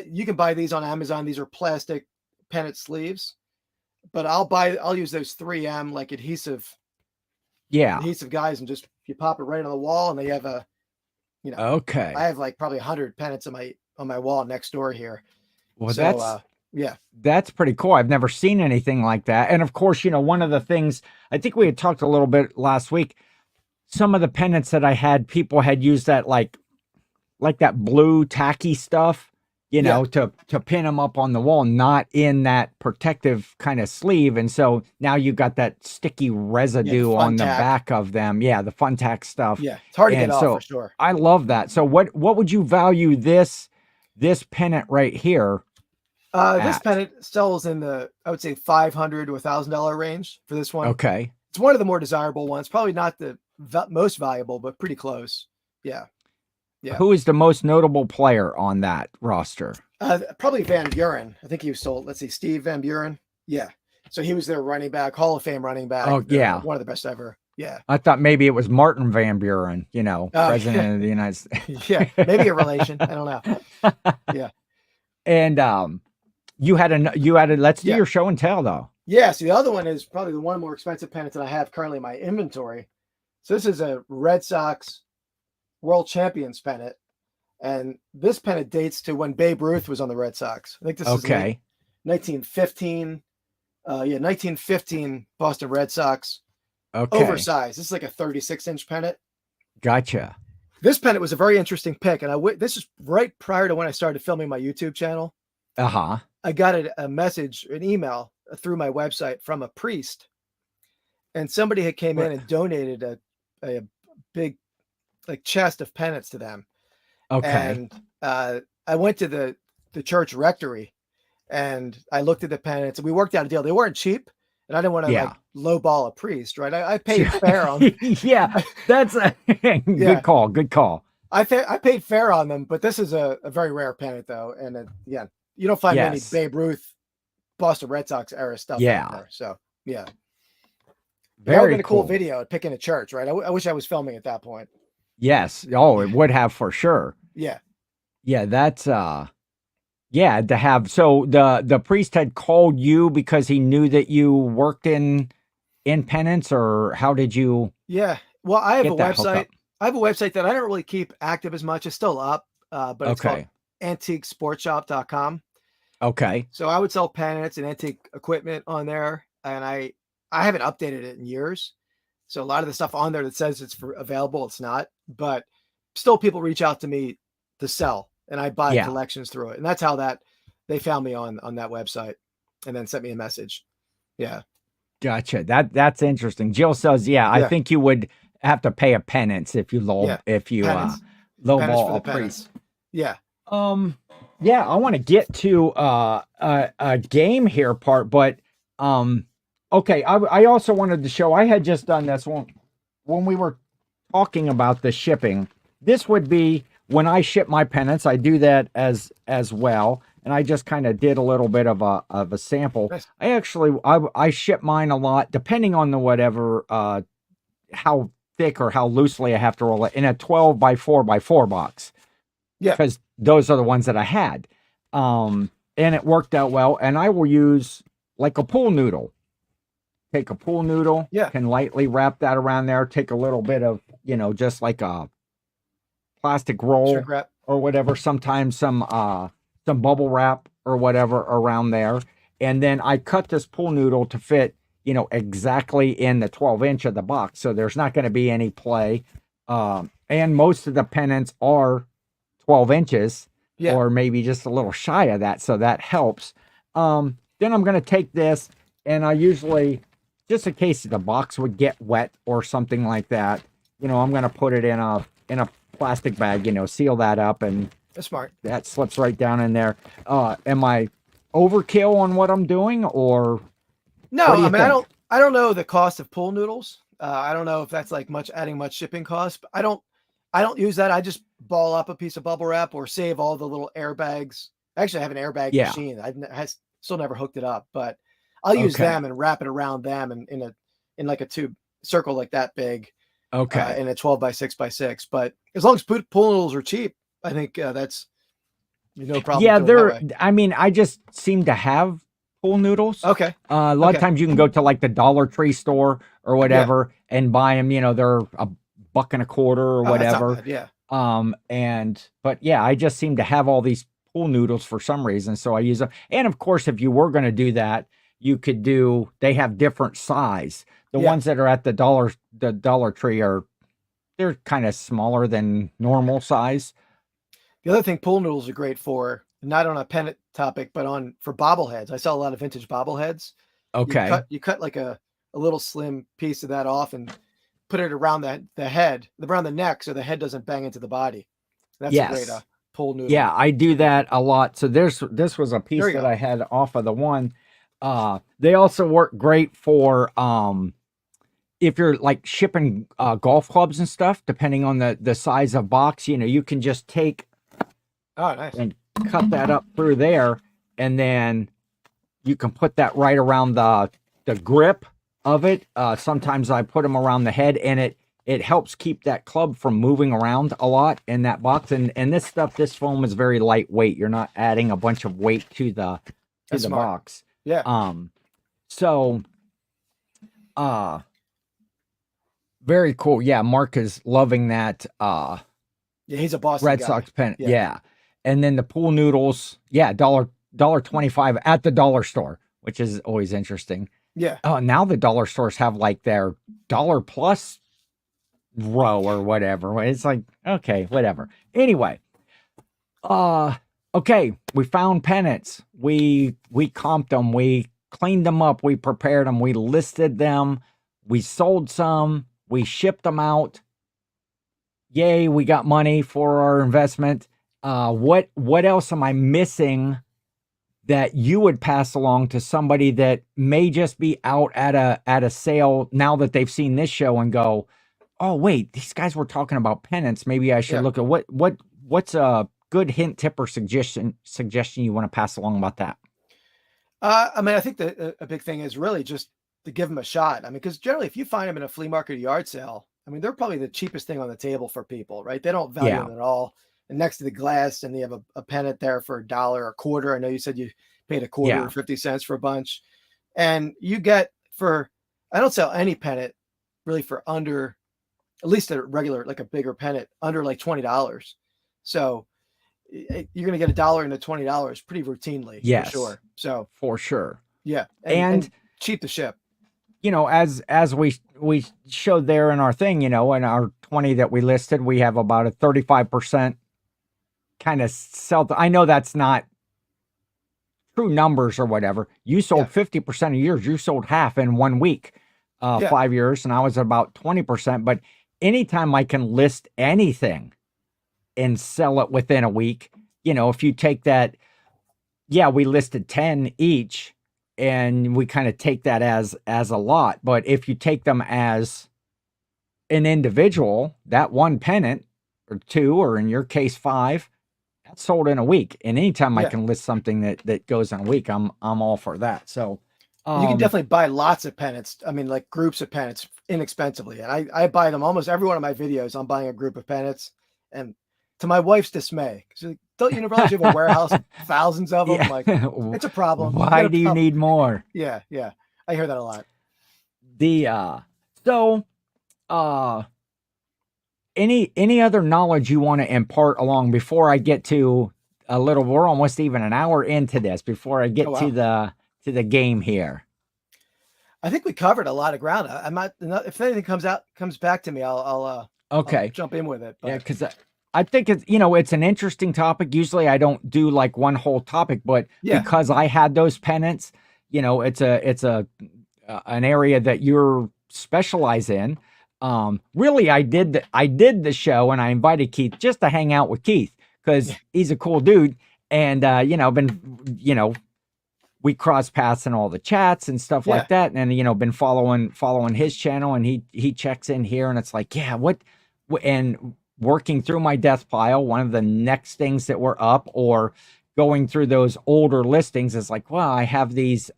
you can buy these on Amazon. These are plastic pennant sleeves, but I'll use those 3M like adhesive Yeah. guys, and just you pop it right on the wall, and they have I Okay. have like probably 100 pennants on my wall next door here. Well, So yeah, that's pretty cool. I've never seen anything like that. And of course, one of the things, I think we had talked a little bit last week, some of the pennants that I had, people had used that like that blue tacky stuff, Yeah. to pin them up on the wall, not in that protective kind of sleeve. And so now you got that sticky residue fun on the tack. back of them. Yeah, the fun tack stuff. Yeah, it's hard to get And off so for sure. I love that. So what would you value this pennant right here This at? pennant sells in the, I would say, $500 to $1,000 range for this one. Okay. It's one of the more desirable ones. Probably not the most valuable, but pretty close. Yeah. Yeah. Who is the most notable player on that roster? Probably Van Buren. I think he was sold. Let's see, Steve Van Buren. Yeah. So he was their running back, Hall of Fame running back. Oh, yeah. One of the best ever. Yeah. I thought maybe it was Martin Van Buren, president of the United States. Yeah. Maybe a relation. I don't know. Yeah. And you had a let's do your show and tell though. Yeah. So the other one is probably the one more expensive pennant that I have currently in my inventory. So this is a Red Sox World Champions pennant. And this pennant dates to when Babe Ruth was on the Red Sox. I think this is 1915. 1915 Boston Red Sox. Okay. Oversized. This is like a 36-inch pennant. Gotcha. This pennant was a very interesting pick. And this is right prior to when I started filming my YouTube channel. Uh-huh. I got an email through my website from a priest. And somebody had came in and donated a big like chest of pennants to them. Okay. And I went to the church rectory and I looked at the pennants and we worked out a deal. They weren't cheap, and I didn't want to like lowball a priest, right? I paid fair on them. Yeah, that's a good call. Good call. I paid fair on them, but this is a very rare pennant though. And again, you don't find many Babe Ruth, Boston Red Sox era stuff out there. So yeah. That would have been a cool video at picking a church, right? I wish I was filming at that point. Yes. Oh, it would have for sure. Yeah. Yeah, that's to have. So the priest had called you because he knew that you worked in pennants, or how did you? Yeah. Well, I have a website. I have a website that I don't really keep active as much. It's still up, but it's called antiquesportshop.com. Okay. So I would sell pennants and antique equipment on there, and I haven't updated it in years. So a lot of the stuff on there that says it's available, it's not. But still, people reach out to me to sell, and I buy collections through it. And that's how they found me on that website, and then sent me a message. Yeah. Gotcha. That's interesting. Jill says, I think you would have to pay a penance if you lowball a priest. Yeah. I want to get to a game here part, but okay. I also wanted to show, I had just done this one when we were talking about the shipping. This would be when I ship my pennants. I do that as well, and I just kind of did a little bit of a sample. Nice. I ship mine a lot, depending on the whatever how thick or how loosely I have to roll it in a 12 by 4 by 4 box. Yeah. Because those are the ones that I had. And it worked out well. And I will use like a pool noodle. Take a pool noodle, Yeah. can lightly wrap that around there, take a little bit of, just like a plastic roll Shrink wrap. or whatever, sometimes some bubble wrap or whatever around there. And then I cut this pool noodle to fit, exactly in the 12-inch of the box. So there's not going to be any play. And most of the pennants are 12 inches or maybe just a little shy of that. So that helps. Then I'm going to take this, and I usually, just in case the box would get wet or something like that, I'm going to put it in a plastic bag, seal that up, and That's smart. that slips right down in there. Am I overkill on what I'm doing, or no? I mean, I don't know the cost of pool noodles. I don't know if that's like adding much shipping cost. But I don't use that. I just ball up a piece of bubble wrap or save all the little airbags. Actually, I have an airbag machine. I still never hooked it up, but I'll use them and wrap it around them in like a tube circle like that big. Okay. In a 12 by 6 by 6. But as long as pool noodles are cheap, I think that's no problem. Yeah, I mean, I just seem to have pool noodles. Okay. A lot of times you can go to like the Dollar Tree store or whatever and buy them. They're $1.25 or whatever. That's not bad, but yeah, I just seem to have all these pool noodles for some reason, so I use them. And of course, if you were going to do that, you could do. They have different size. The ones that are at the Dollar Tree they're kind of smaller than normal size. The other thing pool noodles are great for, not on a pennant topic, but for bobbleheads. I sell a lot of vintage bobbleheads. Okay. You cut like a little slim piece of that off and put it around the head, around the neck, so the head doesn't bang into the body. That's a great pool noodle. Yeah, I do that a lot. So this was a piece that I had off of the one. They also work great for if you're like shipping golf clubs and stuff, depending on the size of box, you can just take and cut that up through there, and then you can put that right around the grip of it. Sometimes I put them around the head, and it helps keep that club from moving around a lot in that box. And this foam is very lightweight. You're not adding a bunch of weight to the box. Yeah. Very cool. Yeah, Mark is loving that. He's a Boston Red guy. Sox pennant. Yeah. And then the pool noodles, $1.25 at the dollar store, which is always interesting. Yeah. Oh, now the dollar stores have like their dollar plus row or whatever. It's like, okay, whatever. Anyway, okay, we found pennants. We comped them. We cleaned them up. We prepared them. We listed them. We sold some. We shipped them out. Yay, we got money for our investment. What else am I missing that you would pass along to somebody that may just be out at a sale now that they've seen this show and go, oh wait, these guys were talking about pennants. Maybe I should look at what's a good hint, tip, or suggestion you want to pass along about that? I mean, I think a big thing is really just to give them a shot. I mean, because generally, if you find them in a flea market or yard sale, I mean, they're probably the cheapest thing on the table for people, right? They don't value them at all. And next to the glass, and you have a pennant there for $1 or a quarter. I know you said you paid a quarter or 50 cents for a bunch, and you get I don't sell any pennant really for under, at least a regular, like a bigger pennant, under like $20. So you're going to get $1 into $20 pretty routinely. Yes, for sure. So for sure. Yeah. And cheap to ship. As we showed there in our thing, in our 20 that we listed, we have about a 35% kind of sell. I know that's not true numbers or whatever. You sold 50% of yours. You sold half in 1 week, 5 years, and I was about 20%. But anytime I can list anything and sell it within a week, if you take that, we listed 10 each, and we kind of take that as a lot. But if you take them as an individual, that one pennant or two, or in your case 5, that's sold in a week. And anytime I can list something that goes in a week, I'm all for that. So You can definitely buy lots of pennants. I mean, like groups of pennants inexpensively. And I buy them almost every one of my videos. I'm buying a group of pennants. And to my wife's dismay, she's like, don't you realize you have a warehouse of thousands of them? I'm like, Yeah. it's a problem. You got Why a do you problem. need more? Yeah, yeah. I hear that a lot. The so any other knowledge you want to impart along before I get to a little, we're almost even an hour into this before I get Oh, wow. to the game here. I think we covered a lot of ground. I might, if anything comes back to me, I'll Okay. jump in with it. Yeah, But because I think it's, you know, it's an interesting topic. Usually I don't do like one whole topic, but yeah, because I had those pennants, you know, it's an area that you're specialize in. Really, I did the show and I invited Keith just to hang out with Keith because yeah, he's a cool dude. And you know, we cross paths in all the chats and stuff yeah, like that. And you know, been following his channel, and he checks in here, and it's like, yeah, and working through my death pile, one of the next things that were up or going through those older listings is like, well, I have these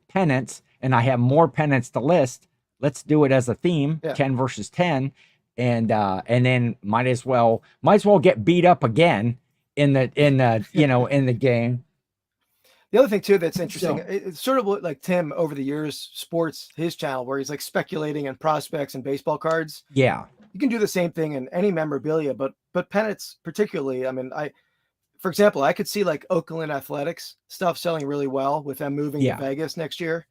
pennants and I have more pennants to list. Let's do it as a theme, yeah. 10 versus 10. And then might as well get beat up again in the you know, in the game. The other thing too that's interesting, So it's sort of like Tim over the years, sports, his channel, where he's like speculating in prospects and baseball cards. yeah, You can do the same thing in any memorabilia, but pennants particularly. I mean, for example, I could see like Oakland Athletics stuff selling really well with them moving to yeah, Vegas next year.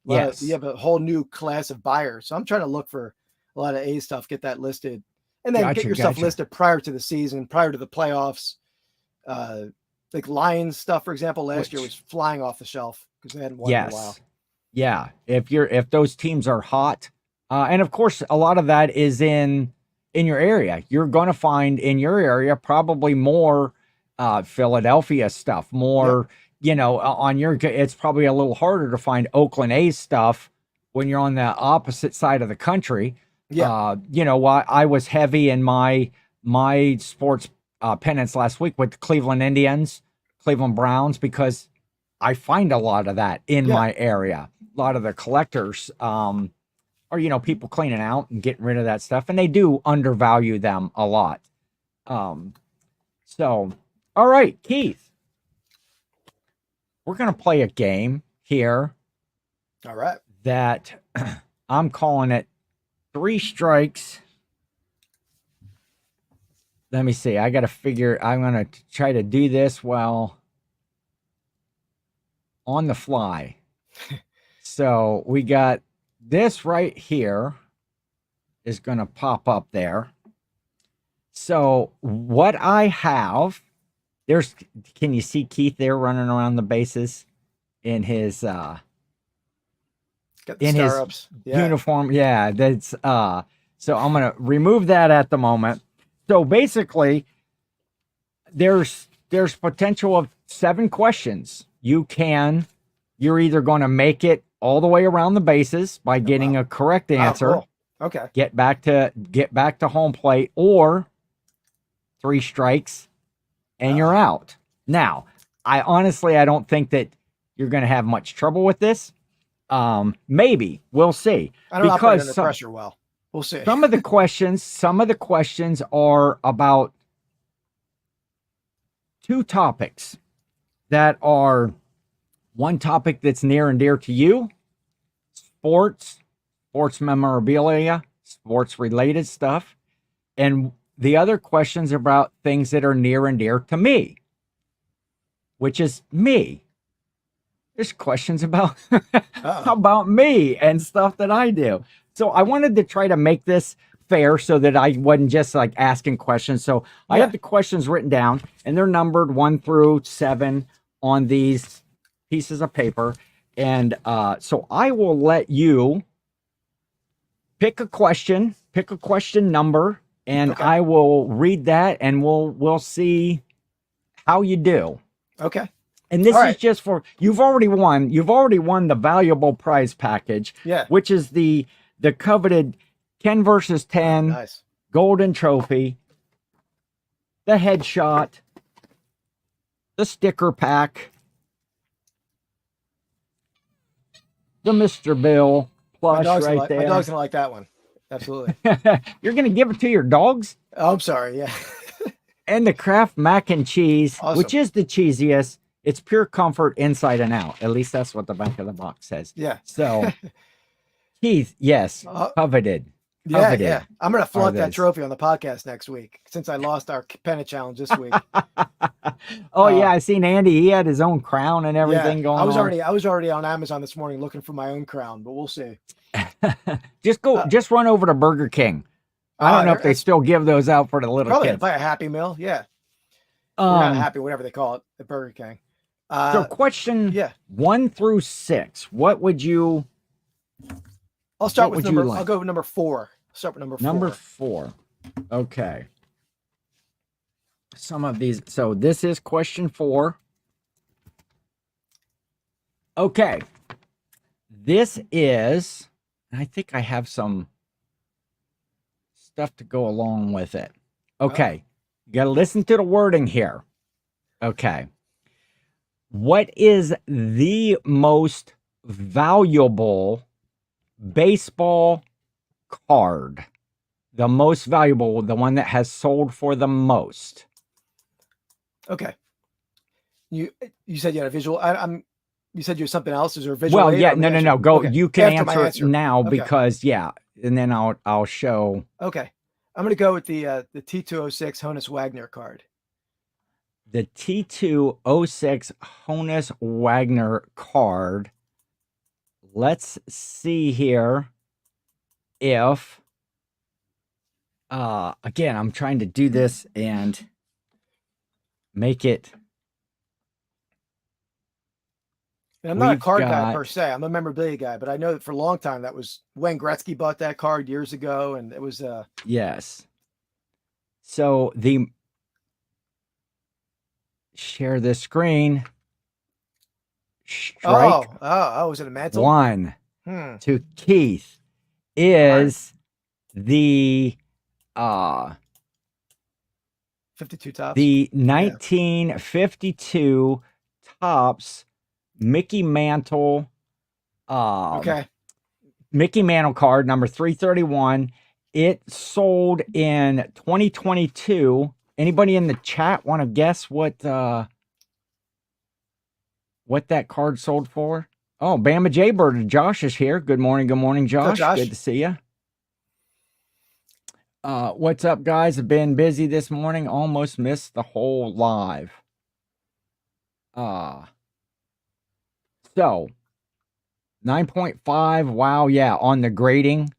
You yes, have a whole new class of buyers. So I'm trying to look for a lot of A stuff, get that listed, and then get yourself gotcha. listed prior to the season, prior to the playoffs. Uh, like Lions stuff, for example, last year was Which flying off the shelf because they hadn't won in a while. yes, yeah. If those teams are hot, and of course a lot of that is in your area. You're going to find in your area probably more Philadelphia stuff, Yep. more, you know, on your. It's probably a little harder to find Oakland A's stuff when you're on the opposite side of the country. Yeah. You know, I was heavy in my sports pennants last week with the Cleveland Indians, Cleveland Browns, because I find a lot of that in Yeah. my area. A lot of the collectors, or you know, people cleaning out and getting rid of that stuff, and they do undervalue them a lot. Um, so, all right, Keith, we're gonna play a game here All right. that I'm calling it three strikes. Let me see. I got to figure. I'm gonna try to do this while on the fly. So we got this right here is going to pop up there. So what I have, can you see Keith there running around the bases in his Got the star-ups. Yeah. uniform? Yeah, that's so I'm going to remove that at the moment. So basically there's potential of 7 questions. You're either going to make it all the way around the bases by getting a correct answer. Oh, cool. Okay. Get back to home plate, or 3 strikes and you're out. Now, I don't think that you're going to have much trouble with this. Maybe we'll see. I don't operate under pressure well. We'll see. Some of the questions are about 2 topics that are one topic that's near and dear to you, sports memorabilia, sports related stuff. And the other questions about things that are near and dear to me, which is me. There's questions about about me and stuff that I do. So I wanted to try to make this fair so that I wasn't just like asking questions. So I have the questions written down and they're numbered 1 through 7 on these pieces of paper. And so I will let you pick a question number, and I will read that and we'll see how you do. Okay. And this is just for, you've already won the valuable prize package, which is the coveted 10 versus 10 golden trophy, the headshot, the sticker pack, the Mr. Bill My plush dog's gonna right like, my there. dog's gonna like that one. Absolutely. You're going to give it to your dogs? Oh, I'm sorry. Yeah. And the Kraft mac and cheese, which Awesome. is the cheesiest. It's pure comfort inside and out. At least that's what the back of the box says. Yeah. So, Keith, yes, Uh, coveted. yeah. Coveted Yeah. I'm gonna are flaunt that those. trophy on the podcast next week since I lost our pennant challenge this week. Oh yeah, I seen Andy. He had his own crown and Yeah. everything going on. I was already on Amazon this morning looking for my own crown, but we'll see. Just run over to Burger King. I don't know if they still give those out for the little probably kids. Buy a Happy Meal. Yeah. Or not a Happy, whatever they call it at Burger King. So question 1 through 6. What would you? I'll start with number. I'll go with number 4. Start with number 4. Number 4. Okay. Some of these. So this is question 4. Okay. This is. I think I have some stuff to go along with it. Okay. You got to listen to the wording here. Okay. What is the most valuable baseball card? The most valuable, the one that has sold for the most. Okay. You said you had a visual. You said you had something else. Is there a visual? Well, yeah, no. Go. Okay. You can answer it now because and then I'll show. Okay. I'm going to go with the T206 Honus Wagner card. The T206 Honus Wagner card. Let's see here if again, I'm trying to do this and make it. And I'm not a card guy per se. I'm a memorabilia guy, but I know that for a long time that was Wayne Gretzky bought that card years ago, and it was yes. So the share this screen. Strike. Was it a mantle? 1 to Keith is the 52 tops. The 1952 tops Mickey Mantle. Mickey Mantle card number 331. It sold in 2022. Anybody in the chat want to guess what that card sold for? Oh, Bama Jaybird. Josh is here. Good morning, Josh. Good to see you. What's up, guys? I've been busy this morning. Almost missed the whole live. So 9.5. Wow, yeah, on the grading.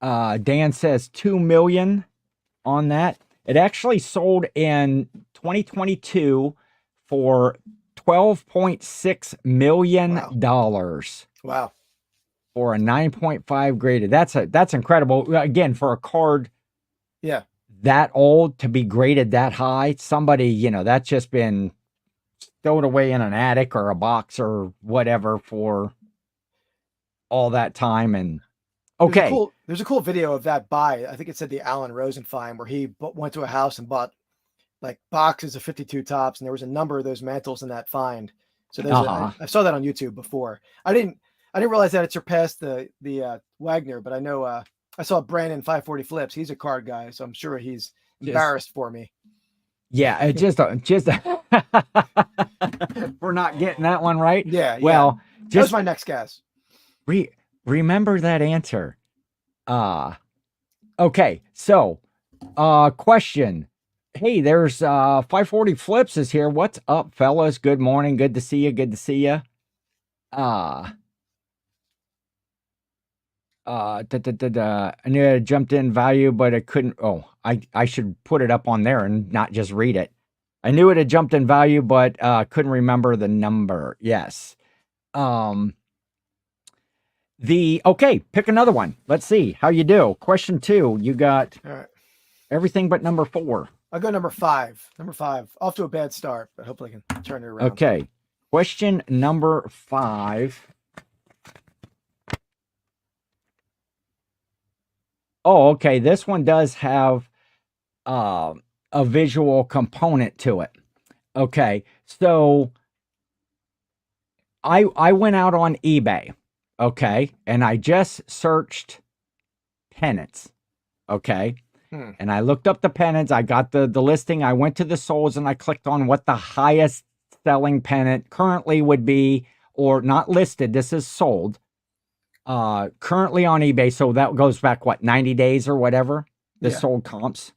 Dan says 2 million on that. It actually sold in 2022 for $12.6 million. Wow. For a 9.5 graded. That's incredible. Again, for a card that old to be graded that high, somebody, that's just been stowed away in an attic or a box or whatever for all that time. And okay. There's a cool video of that buy. I think it said the Alan Rosenfein, where he went to a house and bought like boxes of 52 tops, and there was a number of those mantles in that find. So there's I saw that on YouTube before. I didn't realize that it surpassed the Wagner, but I know I saw Brandon 540 Flips. He's a card guy, so I'm sure he's embarrassed for me. Yeah, it just we're not getting that one right. Yeah. Well, just my next guess. Remember that answer. Okay. So, question. Hey, there's 540 Flips is here. What's up, fellas? Good morning. Good to see you. Good to see you. I knew I jumped in value, but I couldn't. Oh, I should put it up on there and not just read it. I knew it had jumped in value, but couldn't remember the number. Yes. Okay, pick another one. Let's see how you do. Question 2. You got everything but number 4. I'll go number 5. Number 5. Off to a bad start, but hopefully I can turn it around. Okay. Question number 5. Oh, okay. This one does have a visual component to it. Okay. So I went out on eBay Okay. And I just searched pennants. Okay. And I looked up the pennants. I got the listing. I went to the solds and I clicked on what the highest selling pennant currently would be, or not listed. This is sold currently on eBay. So that goes back, what, 90 days or whatever, the sold comps.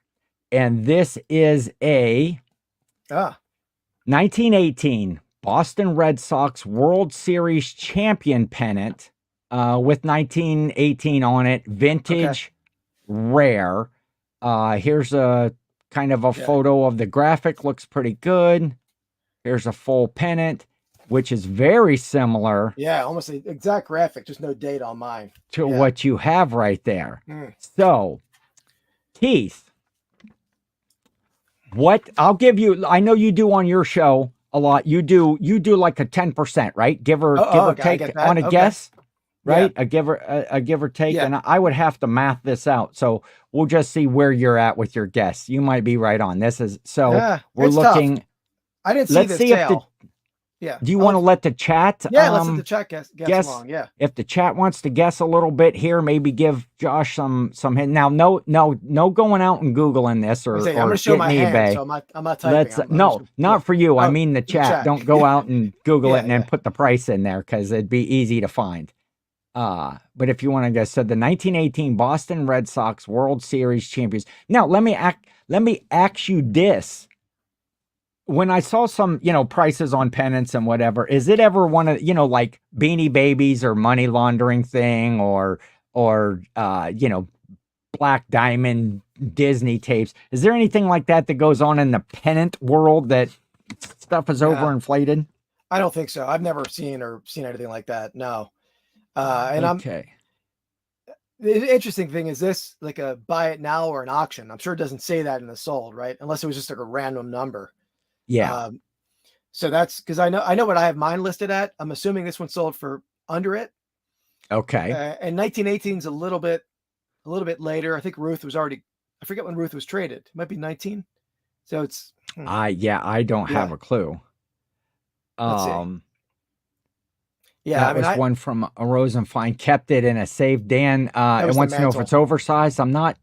And this is a 1918 Boston Red Sox World Series champion pennant with 1918 on it, vintage, rare. Here's a kind of a photo of the graphic. Looks pretty good. Here's a full pennant, which is very similar. Yeah, almost the exact graphic, just no date on mine. To what you have right there. So, Keith, what I'll give you, I know you do on your show a lot. You do like a 10%, right? Give or take on a guess, right? A give or take. And I would have to math this out. So we'll just see where you're at with your guess. You might be right on. This is we're looking. Tough. I didn't see this sale. Do you want to let the chat? Let's let the chat guess along. Yeah. If the chat wants to guess a little bit here, maybe give Josh some hint. Now, no going out and Googling this or I'm going to show my eBay. hand, so I'm not typing. Not for you. I mean the chat. Don't go out and Google it and then put the price in there because it'd be easy to find. But if you want to guess, so the 1918 Boston Red Sox World Series champions. Now, let me ask you this. When I saw some, prices on pennants and whatever, is it ever one of, like Beanie Babies or money laundering thing or Black Diamond Disney tapes? Is there anything like that goes on in the pennant world that stuff is overinflated? I don't think so. I've never seen anything like that. No. The interesting thing is this like a buy it now or an auction. I'm sure it doesn't say that in the sold, right? Unless it was just like a random number. Yeah. So that's because I know what I have mine listed at. I'm assuming this one sold for under it. Okay. And 1918 is a little bit later. I think Ruth was already. I forget when Ruth was traded. It might be 19. So it's. I don't have a clue. Let's see. That was one from a Rosenfine. Kept it in a safe. Dan it wants to know if it's oversized. I'm not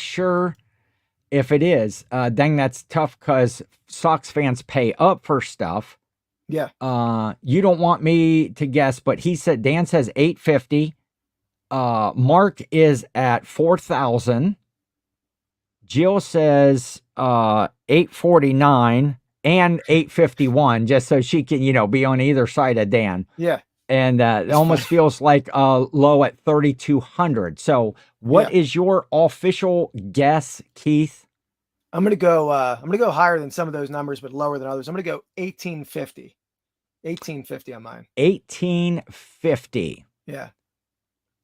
sure. If it is, dang, that's tough because Sox fans pay up for stuff. Yeah. You don't want me to guess, but Dan says $850. Mark is at $4,000. Jill says $849 and $851, just so she can, be on either side of Dan. Yeah. And it almost feels like low at $3,200. So what is your official guess, Keith? I'm gonna go higher than some of those numbers, but lower than others. I'm gonna go 1850. 1850 on mine. 1850. Yeah.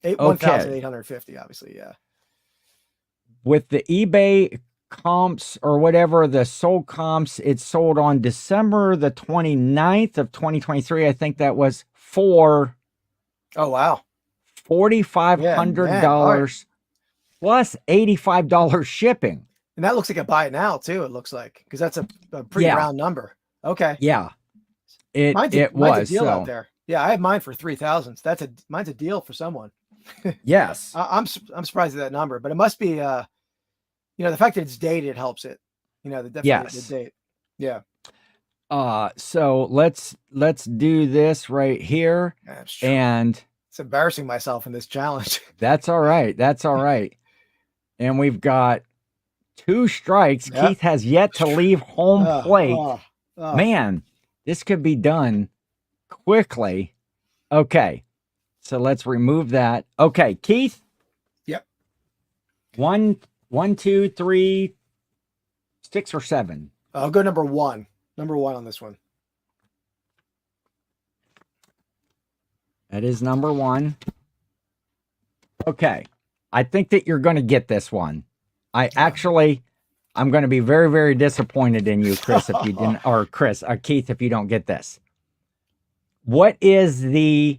1,850, obviously. Yeah. With the eBay comps or whatever, the sold comps, it sold on December the 29th of 2023. I think that was for $4,500 plus $85 shipping. And that looks like a buy it now too. It looks like, because that's a pretty round number. Okay. Yeah. Mine's a deal out there. Yeah, I have mine for 3,000. So mine's a deal for someone. Yes. I'm surprised at that number, but it must be the fact that it's dated helps it. The date. Yeah. So let's do this right here. And it's embarrassing myself in this challenge. That's all right. And we've got 2 strikes. Yep. Keith has yet to leave home plate. Man, this could be done quickly. Okay. So let's remove that. Okay, Keith. Yep. 1, 2, 3, 6 or 7. I'll go number 1. Number 1 on this one. That is number 1. Okay. I think that you're going to get this one. I'm going to be very, very disappointed in you, Chris, if you didn't, or Keith, if you don't get this. What is the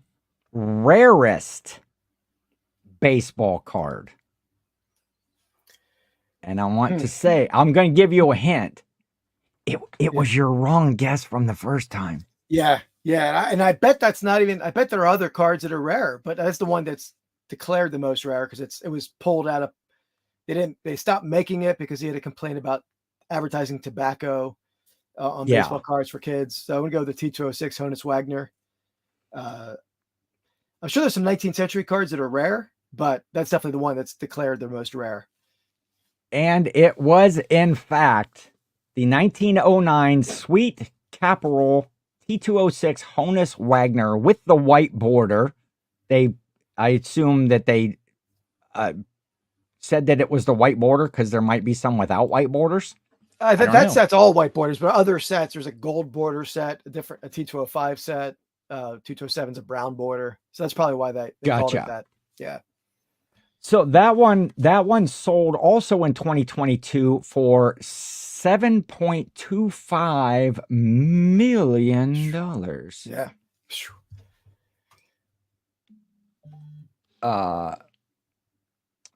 rarest baseball card? And I want to say, I'm going to give you a hint. It was your wrong guess from the first time. Yeah. Yeah, and I bet that's not even. I bet there are other cards that are rare, but that's the one that's declared the most rare because it was pulled out of. They stopped making it because he had a complaint about advertising tobacco on Yeah. baseball cards for kids. So I'm gonna go with the T206 Honus Wagner. Uh, I'm sure there's some 19th century cards that are rare, but that's definitely the one that's declared the most rare. And it was, in fact, the 1909 Sweet Caporal T206 Honus Wagner with the white border. I assume that they said that it was the white border because there might be some without white borders. I don't That know. set's all white borders, but other sets, there's a gold border set, a T205 set, T207's a brown border. So that's probably why they called it Gotcha. that. Yeah. So that one sold also in 2022 for $7.25 million. Yeah.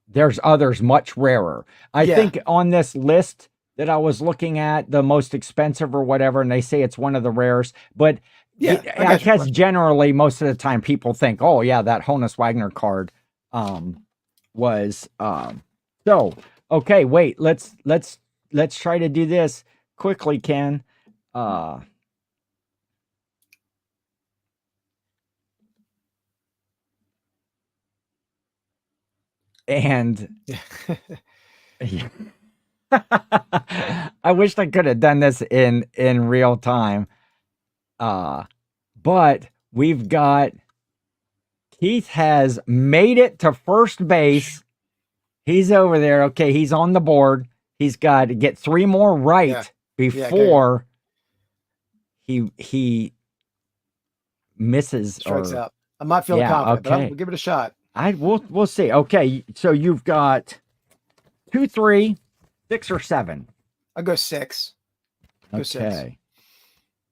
There's others much rarer. I Yeah. think on this list that I was looking at, the most expensive or whatever, and they say it's one of the rarest, but Yeah, I guess generally most of the time people think, oh yeah, that Honus Wagner card was so okay, wait, let's try to do this quickly, Ken. And I wish I could have done this in real time. But we've got Keith has made it to first base. He's over there. Okay, he's on the board. He's got to get 3 more right before he misses strikes out. I'm not feeling confident, but we'll give it a shot. We'll see. Okay, so you've got 2, 3, 6, or 7. I'll go 6. Okay. 6.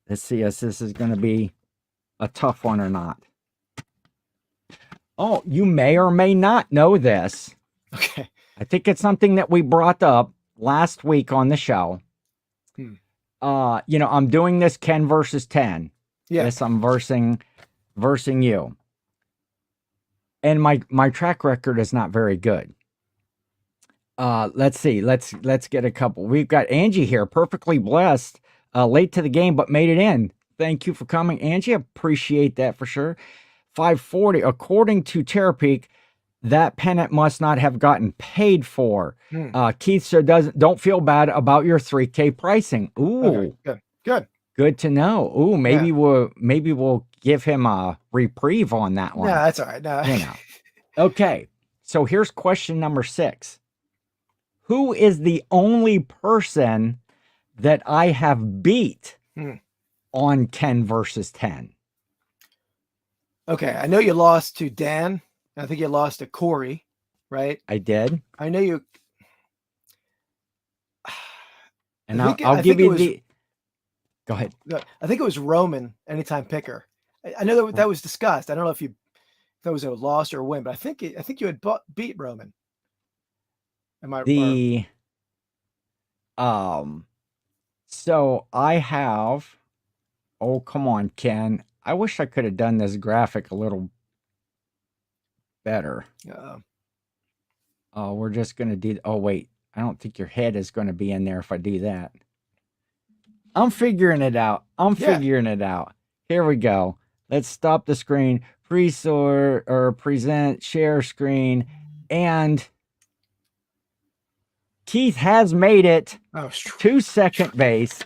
Let's see if this is going to be a tough one or not. Oh, you may or may not know this. Okay. I think it's something that we brought up last week on the show. I'm doing this Ken versus 10. Yeah. Yes, I'm versing you. And my track record is not very good. Let's see. Let's get a couple. We've got Angie here, perfectly blessed, late to the game, but made it in. Thank you for coming, Angie. Appreciate that for sure. 540. According to Terapeak, that pennant must not have gotten paid for. Keith said, don't feel bad about your 3K pricing. Ooh, okay, good to know. Ooh, maybe we'll give him a reprieve on that one. Yeah, that's all right. No. Okay, so here's question number 6. Who is the only person that I have beat on Ken versus 10? Okay, I know you lost to Dan. I think you lost to Corey, right? I did. I know you. And I'll give you the. Go ahead. I think it was Roman anytime picker. I know that was discussed. I don't know if that was a loss or a win, but I think you had beat Roman. Am I So I have. Oh, come on, Ken. I wish I could have done this graphic a little better. We're just going to do... Oh, wait. I don't think your head is going to be in there if I do that. I'm figuring it out. Here we go. Let's stop the screen. Pre-sort or present, share screen. And Keith has made it to second base.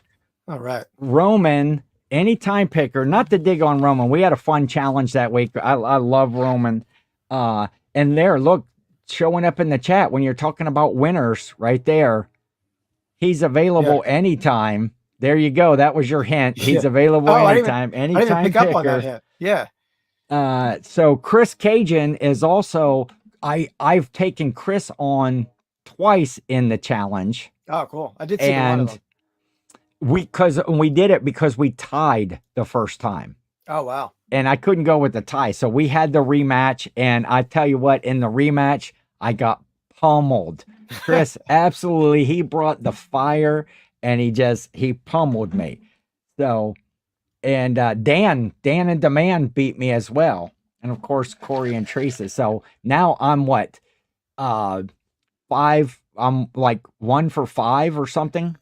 All right. Roman... Anytime picker, not to dig on Roman. We had a fun challenge that week. I love Roman. And there, look, showing up in the chat when you're talking about winners right there. He's available anytime. There you go. That was your hint. He's available anytime. Anytime I didn't pick picker. up on that hint. Yeah. So Chris Cajun is also, I've taken Chris on twice in the challenge. Oh, cool. I did see one of them. We did it because we tied the first time. Oh, wow. And I couldn't go with the tie. So we had the rematch. And I tell you what, in the rematch, I got pummeled. Chris, absolutely. He brought the fire and he pummeled me. So, and Dan and Demand beat me as well, and of course Corey and Teresa. So now I'm what, 5. I'm like 1 for 5 or something.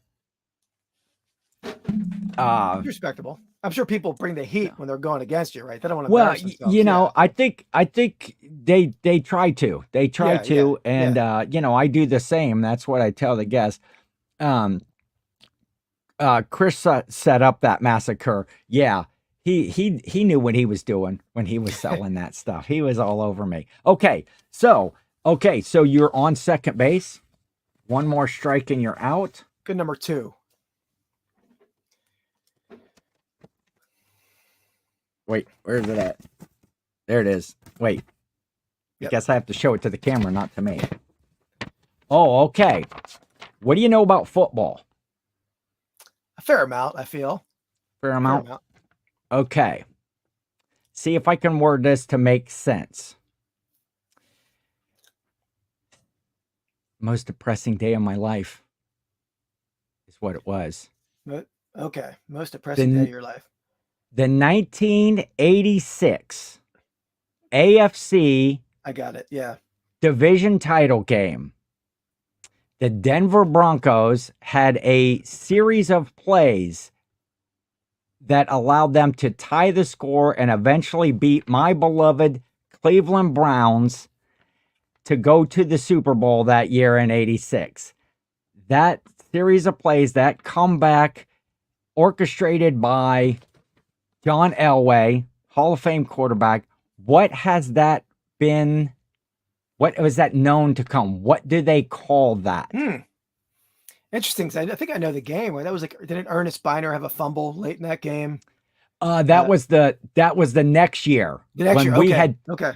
Respectable. I'm sure people bring the heat when they're going against you, right? They don't want to Well, embarrass themselves. you know, I think they try to. They try to, and you know, I do the same. That's what I tell the guests. Chris set up that massacre. Yeah. He knew what he was doing when he was selling that stuff. He was all over me. Okay, so you're on second base. One more strike and you're out. Good number 2. Wait, where's it at? There it is. Wait. Yep. I guess I have to show it to the camera, not to me. Oh, okay. What do you know about football? A fair amount, I feel. Fair amount? Okay. See if I can word this to make sense. Most depressing day of my life is what it was. Okay. Most depressing day of your life. The 1986 AFC, I got it. Yeah. division title game. The Denver Broncos had a series of plays that allowed them to tie the score and eventually beat my beloved Cleveland Browns to go to the Super Bowl that year in 86. That series of plays, that comeback orchestrated by John Elway, Hall of Fame quarterback. What has that been? What was that known to come? What do they call that? Interesting. I think I know the game. That was like, didn't Ernest Biner have a fumble late in that game? That was the next year. The next year.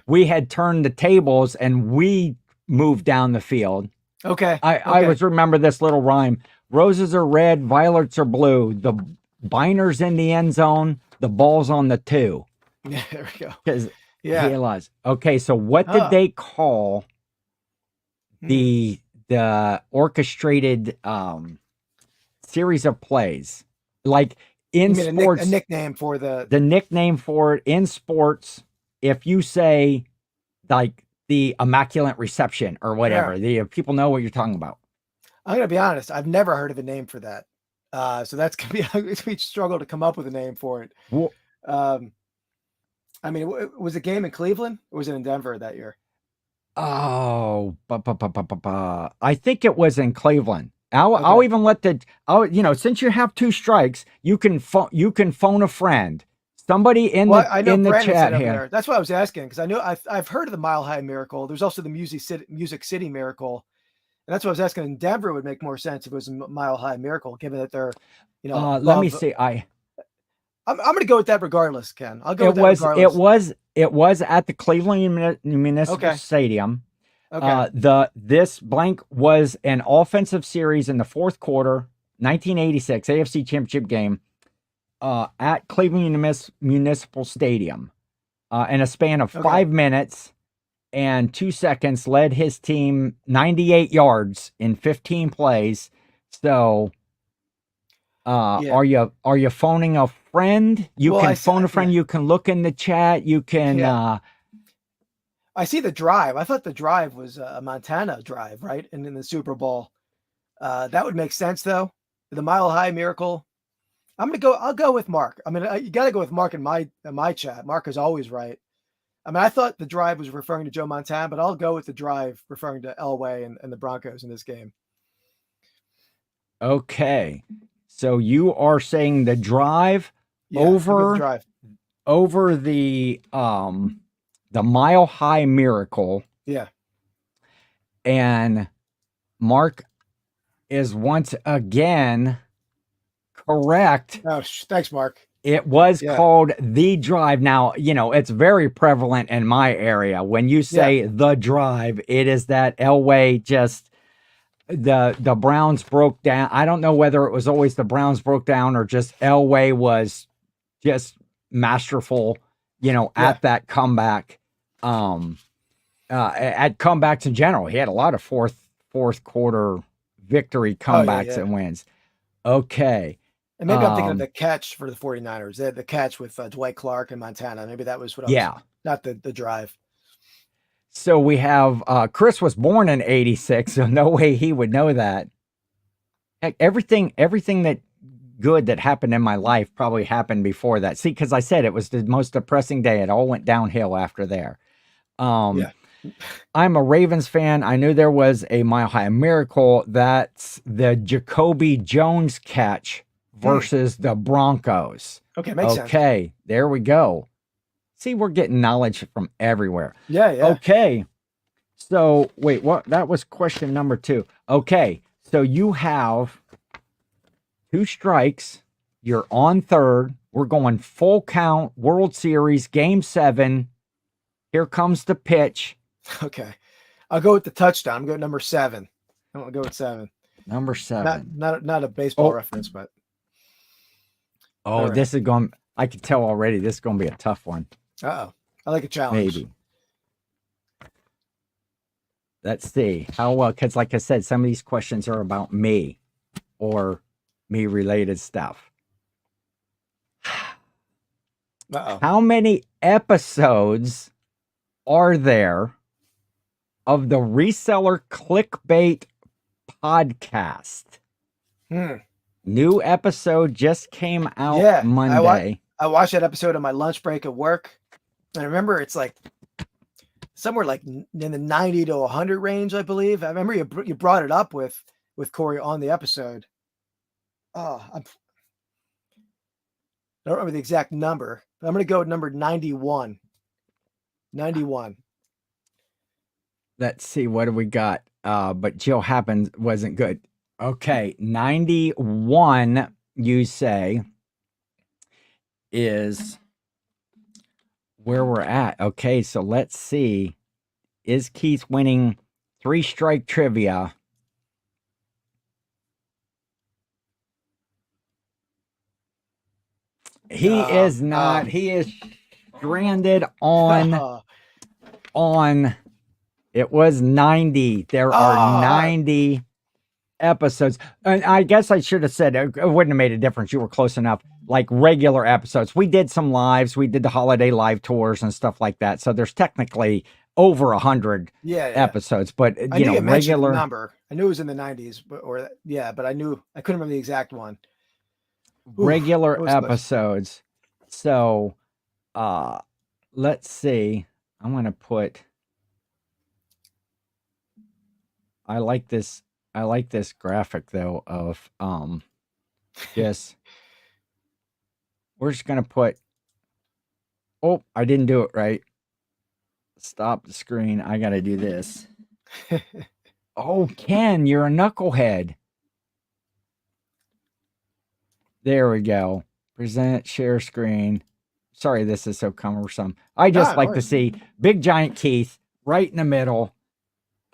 We had turned the tables and we moved down the field. Okay. I always remember this little rhyme. Roses are red, violets are blue. The Biner's in the end zone. The ball's on the 2. Yeah, there we go. Because he realized. Okay, so what did they call the orchestrated series of plays? Like in sports, a nickname for the nickname for it in sports. If you say like the immaculate reception or whatever, the people know what you're talking about. I'm gonna be honest. I've never heard of a name for that. So that's gonna be a struggle to come up with a name for it. Well, I mean, was it a game in Cleveland or was it in Denver that year? Oh, I think it was in Cleveland. I'll even let since you have 2 strikes, you can phone a friend. Somebody in the chat here. That's why I was asking, because I know I've heard of the Mile High Miracle. There's also the Music City Miracle. And that's what I was asking. In Denver would make more sense if it was a Mile High Miracle, given that they're, let me see. I'm going to go with that regardless, Ken. I'll go with that regardless. It was at the Cleveland Municipal Stadium. Okay. This blank was an offensive series in the 4th quarter, 1986 AFC Championship game, at Cleveland Municipal Stadium. In a span of 5 minutes and 2 seconds, led his team 98 yards in 15 plays. So, are you phoning a friend? You can phone a friend. You can look in the chat. You can. I see the drive. I thought the drive was a Montana drive, right? And in the Super Bowl, that would make sense though. The Mile High Miracle. I'll go with Mark. I mean, you got to go with Mark in my chat. Mark is always right. I mean, I thought the drive was referring to Joe Montana, but I'll go with the drive referring to Elway and the Broncos in this game. Okay. So you are saying the drive over the Mile High Miracle. Yeah. And Mark is once again correct. Oh, thanks, Mark. It was called the drive. Now, it's very prevalent in my area. When you say the drive, it is that Elway just the Browns broke down. I don't know whether it was always the Browns broke down or just Elway was just masterful, at that comeback. At comebacks in general. He had a lot of fourth quarter victory comebacks and wins. Okay. And maybe I'm thinking of the catch for the 49ers. They had the catch with Dwight Clark in Montana. Maybe that was what I was, not the drive. So we have Chris was born in 86, so no way he would know that. Heck, everything that good that happened in my life probably happened before that. See, because I said it was the most depressing day. It all went downhill after there. Yeah. I'm a Ravens fan. I knew there was a Mile High Miracle. That's the Jacoby Jones catch versus the Broncos. Okay, makes sense. Okay, there we go. See, we're getting knowledge from everywhere. Yeah. Okay. So, wait, what? That was question number 2. Okay, so you have 2 strikes. You're on third. We're going full count, World Series, Game 7. Here comes the pitch. Okay. I'll go with the touchdown. I'm going number 7. I'm going to go with 7. Number 7. Not a baseball reference, but. Oh, right. This is going, I can tell already, this is going to be a tough one. Uh-oh. I like a challenge. Maybe. Let's see. How well, because like I said, some of these questions are about me or me-related stuff. Uh-oh. How many episodes are there of the Reseller Clickbait podcast? New episode just came out Monday. I watched that episode on my lunch break at work. And I remember it's like somewhere like in the 90 to 100 range, I believe. I remember you brought it up with Corey on the episode. Oh, I don't remember the exact number, but I'm going to go with number 91. 91. Let's see, what do we got? But Jill Happens wasn't good. Okay, 91, you say, is where we're at. Okay, so let's see. Is Keith winning 3-strike trivia? He is not. He is stranded on it was 90. There are 90 episodes. And I guess I should have said it wouldn't have made a difference. You were close enough. Like regular episodes. We did some lives. We did the holiday live tours and stuff like that. So there's technically over 100 episodes. But you know, regular number. I knew it was in the 90s, but I knew I couldn't remember the exact one. Regular episodes. So let's see. I'm gonna put I like this graphic though of just we're just gonna put I didn't do it right. Stop the screen. I gotta do this. Ken, you're a knucklehead. There we go. Present, share screen. Sorry, this is so cumbersome. I just like to see big giant Keith right in the middle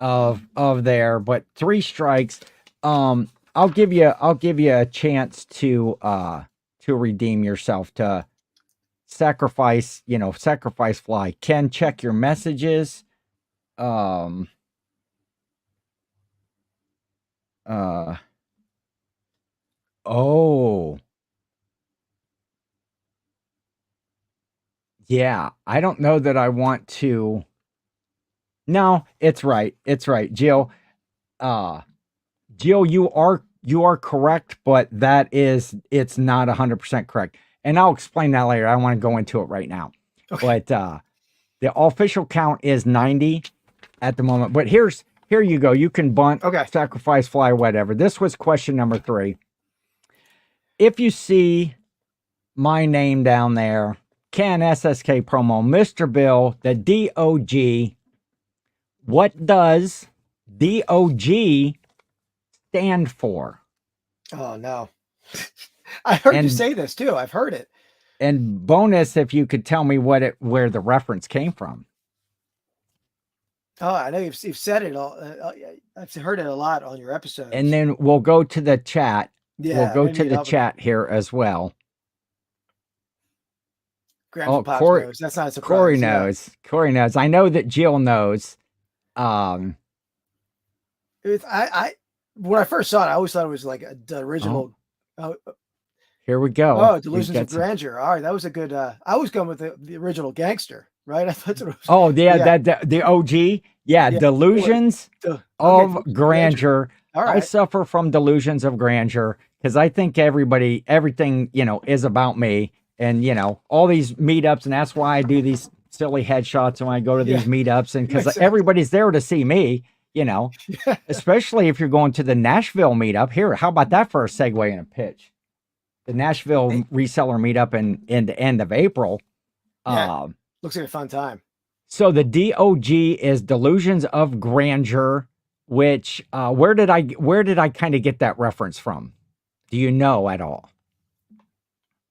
of there, but 3 strikes. I'll give you a chance to redeem yourself, to sacrifice fly. Ken, check your messages. Yeah, I don't know that I want to. No, it's right. It's right. Jill, you are correct, but it's not 100% correct. And I'll explain that later. I don't want to go into it right now. Okay. But the official count is 90 at the moment. But here you go. You can bunt, sacrifice, fly, whatever. This was question number 3. If you see my name down there, Ken SSKPromo, Mr. Bill, the DOG. What does DOG stand for? Oh, no. I heard you say this too. I've heard it. And bonus, if you could tell me where the reference came from. Oh, I know you've said it all. I've heard it a lot on your episodes. And then we'll go to the chat. Yeah, we'll go to the chat here as well. Corey knows. That's not a surprise. Corey knows. Corey knows. I know that Jill knows. When I first saw it, I always thought it was like the original. Here we go. Oh, Delusions of Grandeur. All right, that was a good. I was going with the original Gangster, right? I thought it was. Oh, yeah, Yeah, the OG. Yeah, yeah. Delusions Okay, of Delusions of Grandeur. Grandeur. All I right. suffer from delusions of grandeur because I think everything, is about me and, all these meetups. And that's why I do these silly headshots when I go to Yeah, these meetups. And because makes sense. everybody's there to see me, especially if you're going to the Nashville meetup. Here, how about that for a segue and a pitch? The Nashville reseller meetup in the end of April. Yeah, looks like a fun time. So the DOG is Delusions of Grandeur, which where did I kind of get that reference from? Do you know at all?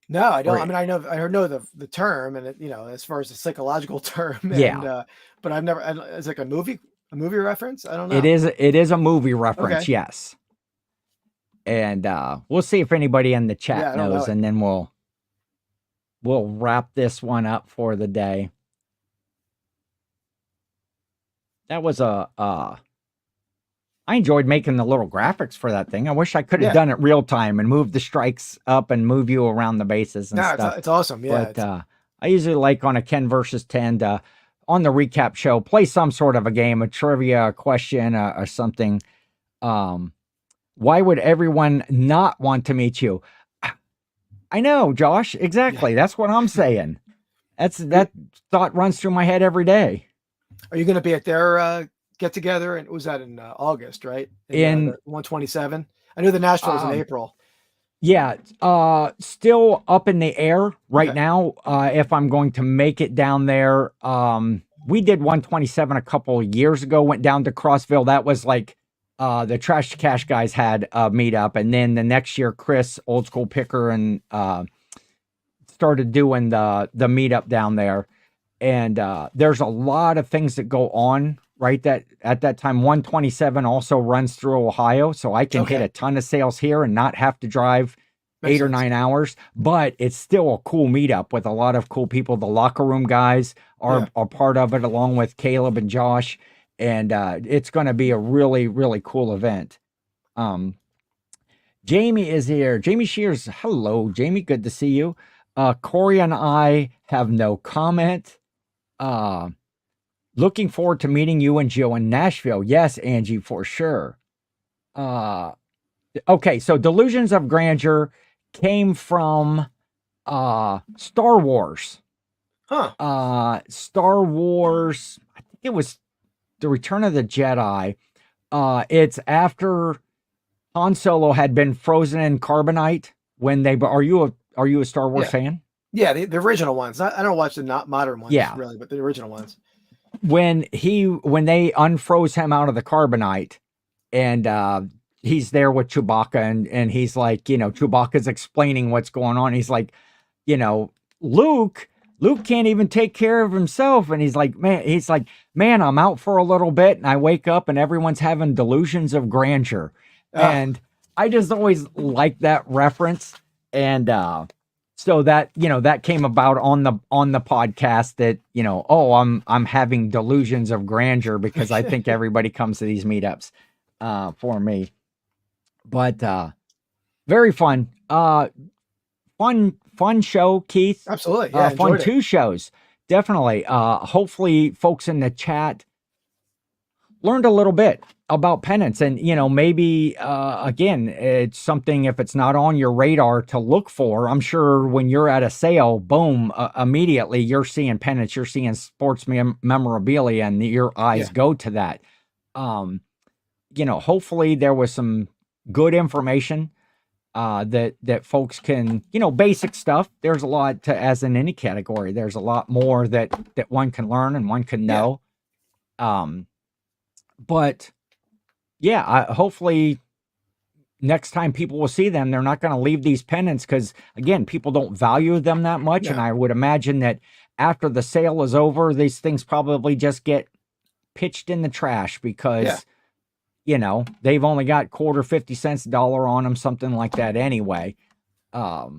No, I don't. I mean, I know the term, and as far as the psychological term, Yeah, but I've never. It's like a movie reference. I don't it know. is a movie reference, Okay. yes. And we'll see if anybody in the chat Yeah, I don't know knows, it. and then we'll wrap this one up for the day. That was I enjoyed making the little graphics for that thing. I wish I could have done it real time and moved the strikes up and move you around the bases and stuff. It's awesome. Yeah. But I usually like on a 10 versus 10 on the recap show, play some sort of a game, a trivia, a question, or something. Why would everyone not want to meet you? I know, Josh. Exactly. Yeah. That's what I'm saying. That thought runs through my head every day. Are you going to be at their get together? And was that in August, right? In 127. I know the Nashville is in April. Yeah, still up in the air right now. If I'm going to make it down there, we did 127 a couple of years ago. Went down to Crossville. That was like the Trash to Cash guys had a meetup, and then the next year, Chris, Old School Picker, and started doing the meetup down there. And there's a lot of things that go on right that at that time. 127 also runs through Ohio, so I can hit a ton of sales here and not have to drive 8 or 9 hours. But it's still a cool meetup with a lot of cool people. The locker room guys are part of it, along with Caleb and Josh, and it's going to be a really, really cool event. Jamie is here. Jamie Shears, hello, Jamie. Good to see you. Corey and I have no comment. Looking forward to meeting you and Jill in Nashville. Yes, Angie, for sure. Okay, so Delusions of Grandeur came from Star Wars. Star Wars, I think it was The Return of the Jedi. It's after Han Solo had been frozen in carbonite when they are you a Star Wars fan? Yeah, the original ones. I don't watch the not modern ones really, but the original ones. When they unfroze him out of the carbonite, and he's there with Chewbacca, and he's like, Chewbacca's explaining what's going on. He's like, Luke can't even take care of himself. And he's like, man, I'm out for a little bit, and I wake up and everyone's having delusions of grandeur. And I just always like that reference. And so that, that came about on the podcast that, I'm having delusions of grandeur because I think everybody comes to these meetups for me. But very fun. Fun show, Keith. Absolutely. Yeah, fun 2 shows. Definitely. Hopefully folks in the chat learned a little bit about Pennants, and maybe again, it's something, if it's not on your radar, to look for. I'm sure when you're at a sale, boom, immediately you're seeing Pennants, you're seeing sports memorabilia, and your eyes go to that. Hopefully there was some good information that folks can, basic stuff. There's a lot to, as in any category, there's a lot more that one can learn and one can know. But yeah, hopefully next time people will see them, they're not going to leave these pennants, because again, people don't value them that much. And I would imagine that after the sale is over, these things probably just get pitched in the trash because they've only got quarter, 50 cents, dollar on them, something like that anyway. What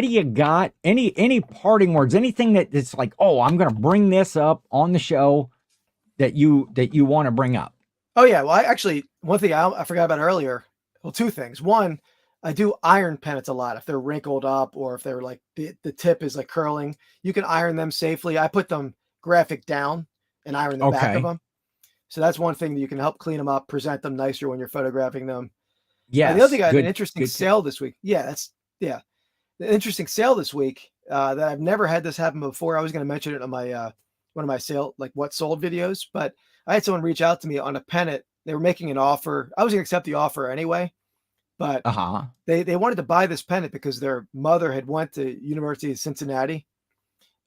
do you got? Any parting words? Anything that it's like, oh, I'm going to bring this up on the show that you want to bring up? Oh yeah. Well, one thing I forgot about earlier, Well, two things. One, I do iron pennants a lot. If they're wrinkled up or if they're like the tip is like curling, you can iron them safely. I put them graphic down and iron the back of Okay. them. So that's one thing that you can help clean them up, present them nicer when you're photographing them. The other Yes. thing, I had an Good. interesting Good. sale this week. Yeah. The interesting sale this week that I've never had this happen before. I was going to mention it on my one of my sale, like what sold videos, but I had someone reach out to me on a pennant. They were making an offer. I was going to accept the offer anyway, but Uh-huh. they wanted to buy this pennant because their mother had went to University of Cincinnati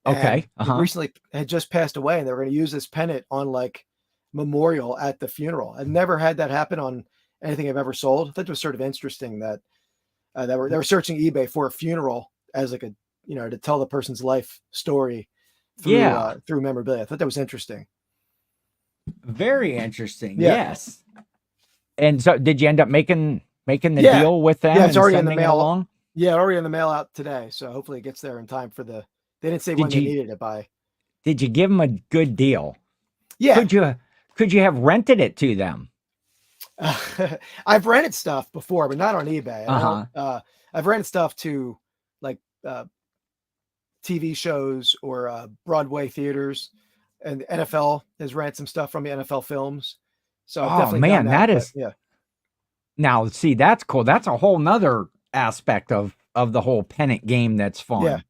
and Okay. Uh-huh. recently had just passed away, and they were going to use this pennant on like memorial at the funeral. I've never had that happen on anything I've ever sold. I thought it was sort of interesting that they were searching eBay for a funeral as like a to tell the person's life story Yeah. through memorabilia. I thought that was interesting. Very interesting. Yeah, Yes. And so did you end up making the yeah, deal with them yeah. It's and already in the sending it mail. along? Yeah, already in the mail out today. So hopefully it gets there in time for the. They didn't say when Did they you needed it by. did you give them a good deal? Yeah, Could you have rented it to them? I've rented stuff before, but not on eBay. And Uh-huh. I've rented stuff to like TV shows or Broadway theaters, and the NFL has rented some stuff from the NFL films. So I've Oh definitely done man, that. that But is yeah, now see that's cool. That's a whole nother aspect of the whole pennant game that's yeah, fun.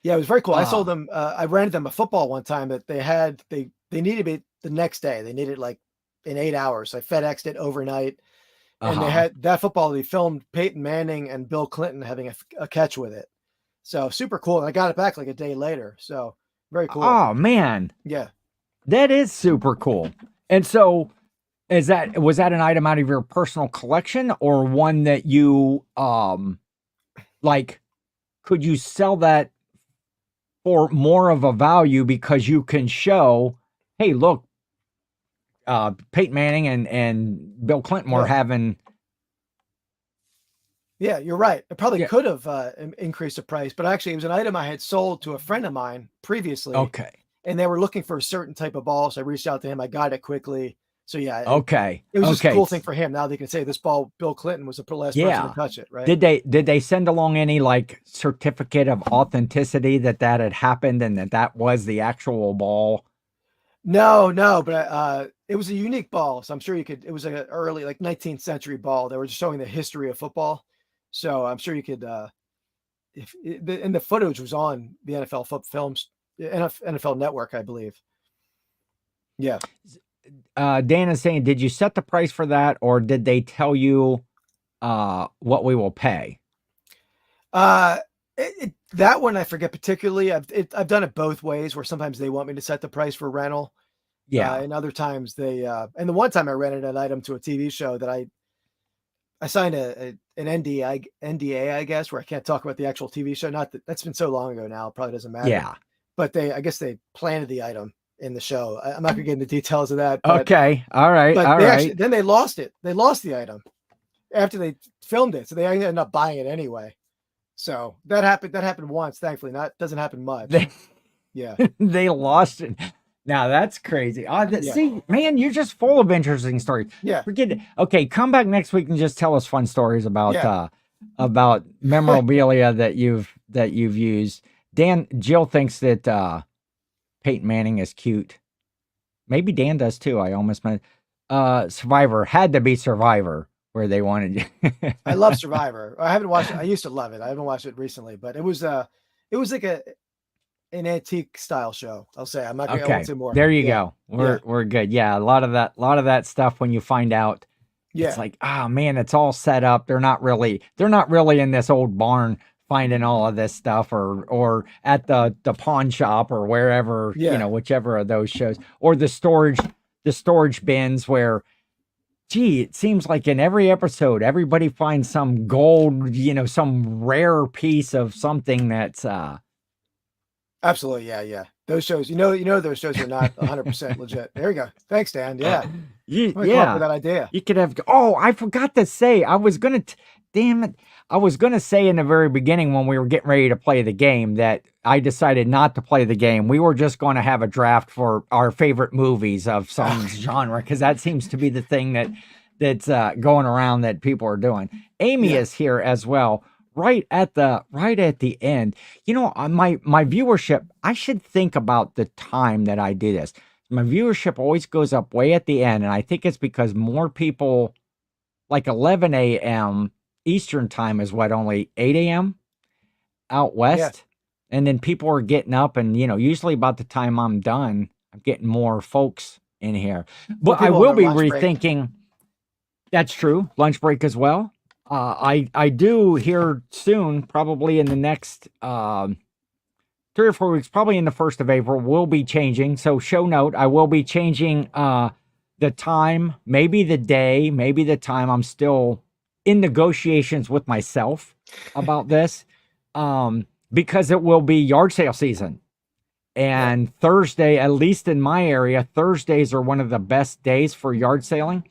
yeah, it was very cool. I sold Ah, them. I rented them a football one time that they needed it the next day. They needed like in 8 hours. I FedExed it overnight, and they uh-huh. had that football. They filmed Peyton Manning and Bill Clinton having a catch with it. So super cool. And I got it back like a day later. So very cool. Oh man, Yeah. that is super cool. And so was that an item out of your personal collection or one that you like could you sell that for more of a value because you can show, hey, look, Peyton Manning and Bill Clinton were Yeah. having Yeah, you're right. It probably yeah, could have increased the price, but actually, it was an item I had sold to a friend of mine previously, okay. and they were looking for a certain type of ball. So I reached out to him. I got it quickly. So yeah, Okay. it was just a Okay. cool thing for him. Now they can say this ball, Bill Clinton was the last person to Yeah. touch it, right? Did they send along any like certificate of authenticity that had happened and that was the actual ball? No, but it was a unique ball. So I'm sure you could. It was like an early, like 19th century ball. They were just showing the history of football. So I'm sure you could. And the footage was on the NFL films, NFL Network, I believe. Yeah. Dan is saying, did you set the price for that or did they tell you what we will pay? Uh, that one I forget particularly. I've done it both ways, where sometimes they want me to set the price for rental, Yeah. and other times they. And the one time I rented an item to a TV show that I signed an NDA, I guess, where I can't talk about the actual TV show. Not that that's been so long ago now, it probably doesn't matter. Yeah. But I guess they planted the item in the show. I'm not gonna get into details of that, Okay. All right. but All they right. then they lost it. They lost the item after they filmed it, so they ended up buying it anyway. So that happened. That happened once, thankfully. Not doesn't happen much. They Yeah, they lost it. Now that's crazy. yeah, See, man, you're just full of interesting stories. yeah, Forget it. Okay, come back next week and just tell us fun stories yeah. about memorabilia that you've used. Jill thinks that Peyton Manning is cute. Maybe Dan does too. I almost meant Survivor had to be Survivor where they wanted you. I love Survivor. I haven't watched it. I used to love it. I haven't watched it recently, but it was like an antique style show. I'll say. I'm not gonna. I Okay, won't say more. there you Yeah, go. yeah, We're good. Yeah, a lot of that stuff when you find out it's yeah, like, oh man, it's all set up. They're not really in this old barn finding all of this stuff or at the pawn shop or wherever, yeah, whichever of those shows or the storage bins where gee, it seems like in every episode everybody finds some gold, some rare piece of something that's absolutely. Yeah, yeah. Those shows, those shows are not 100% legit. There you go. Thanks, Dan. Yeah, I'm gonna come up with yeah. that idea. You could have. Oh, I forgot to say. I was gonna. Damn it! I was gonna say in the very beginning when we were getting ready to play the game that I decided not to play the game. We were just going to have a draft for our favorite movies of some genre because that seems to be the thing that's going around that people are doing. Amy Yeah. is here as well. Right at the end. My viewership, I should think about the time that I do this. My viewership always goes up way at the end, and I think it's because more people, like 11 a.m. Eastern time is what, only 8 a.m. out Yeah. west, and then people are getting up, and usually about the time I'm done, I'm getting more folks in here. More But I people on will their be lunch break. rethinking. That's true. Lunch break as well. I do here soon, probably in the next 3 or 4 weeks, probably in the 1st of April, we'll be changing. So show note, I will be changing the time, maybe the day, maybe the time. I'm still in negotiations with myself about this because it will be yard sale season. Yeah. And Thursday, at least in my area, Thursdays are one of the best days for yard selling.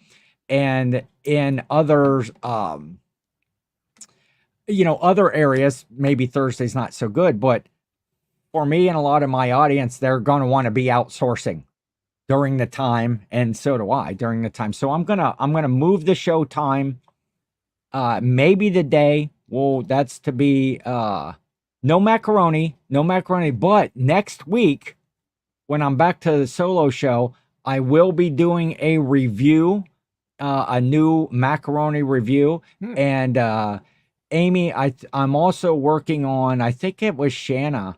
And in others, other areas, maybe Thursday's not so good, but for me and a lot of my audience, they're going to want to be outsourcing during the time, and so do I during the time. So I'm gonna move the show time, maybe the day. Well, that's to be no macaroni, no macaroni. But next week, when I'm back to the solo show, I will be doing a review, a new macaroni review, and Amy, I'm also working on. I think it was Shanna.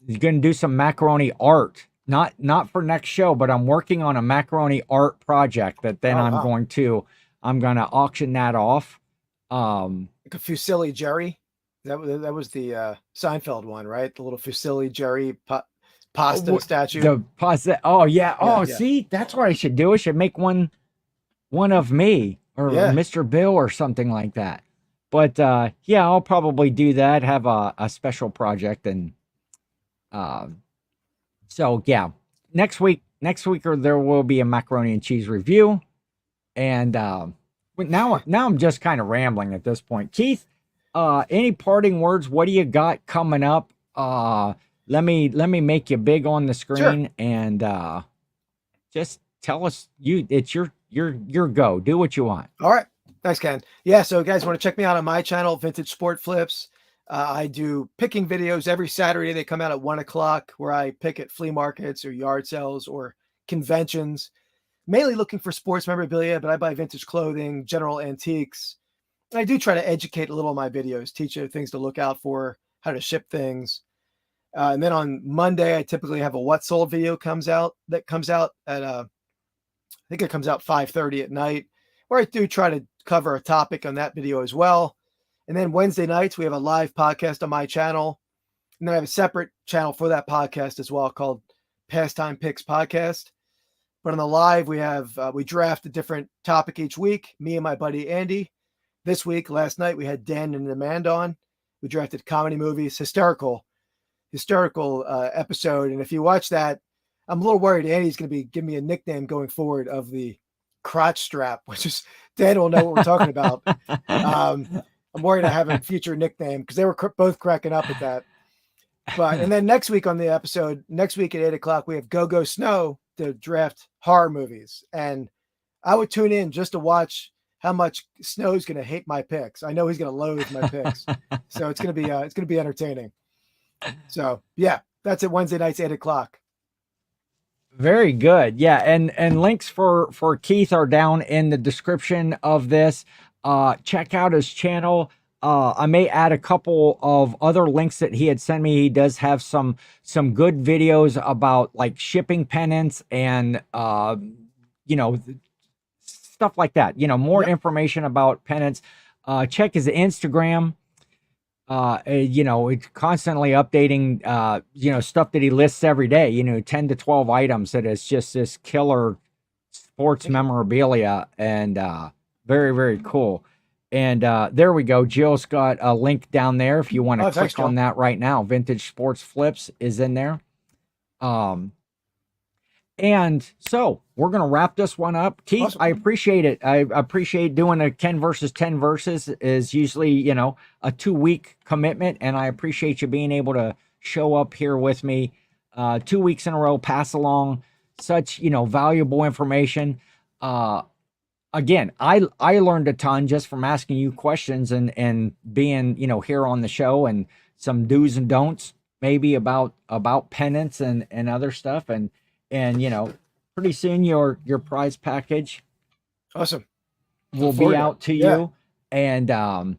He's going to do some macaroni art, not for next show, but I'm working on a macaroni art project that then Oh, I'm wow. going to auction that off. Like a Fusilli Jerry. That was the Seinfeld one, right? The little Fusilli Jerry pasta statue. The pasta. Oh yeah. Yeah, Oh, yeah. see, that's what I should do. I should make one of me or Yeah. Mr. Bill or something like that. But yeah, I'll probably do that. Have a special project, and so yeah, next week or there will be a macaroni and cheese review. And now I'm just kind of rambling at this point. Keith, any parting words? What do you got coming up? Let me make you big on the screen. Sure. And just tell us, it's your go. Do what you want. All right. Thanks, Ken. Yeah, so guys want to check me out on my channel, Vintage Sport Flips. I do picking videos every Saturday. They come out at 1:00, where I pick at flea markets or yard sales or conventions, mainly looking for sports memorabilia, but I buy vintage clothing, general antiques. And I do try to educate a little in my videos, teach you things to look out for, how to ship things. And then on Monday, I typically have a what sold video that comes out at I think it comes out 5:30 at night, where I do try to cover a topic on that video as well. And then Wednesday nights, we have a live podcast on my channel. And then I have a separate channel for that podcast as well called Pastime Picks Podcast. But on the live, we draft a different topic each week, me and my buddy Andy. This week, last night, we had Dan and Amanda on. We drafted comedy movies, hysterical episode. And if you watch that, I'm a little worried Andy's going to be giving me a nickname going forward of the crotch strap, which is, Dan will know what we're talking about. I'm worried I have a future nickname because they were both cracking up at that. And then next week on the episode, next week at 8:00, we have Go Snow to draft horror movies. And I would tune in just to watch how much Snow's going to hate my picks. I know he's going to loathe my picks. So it's going to be entertaining. So yeah, that's it. Wednesday nights, 8:00. Very good. Yeah. And links for Keith are down in the description of this. Check out his channel. I may add a couple of other links that he had sent me. He does have some good videos about like shipping pennants and, stuff like that, more information about pennants. Check his Instagram. It's constantly updating, stuff that he lists every day, 10 to 12 items that is just this killer sports memorabilia, and very, very cool. And there we go. Jill's got a link down there if you want to click on that right now. Vintage Sports Flips is in there. And so we're going to wrap this one up. Keith, awesome. I appreciate it. I appreciate doing a Ken versus 10 versus is usually, a 2-week commitment. And I appreciate you being able to show up here with me 2 weeks in a row, pass along such, valuable information. Again, I learned a ton just from asking you questions and being, here on the show, and some do's and don'ts maybe about pennants and other stuff. And pretty soon your prize package Awesome. will Look forward be to it. out to Yeah. you. And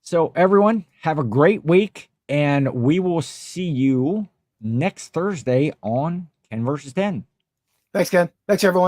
so everyone, have a great week, and we will see you next Thursday on 10 versus 10. Thanks, Ken. Thanks, everyone.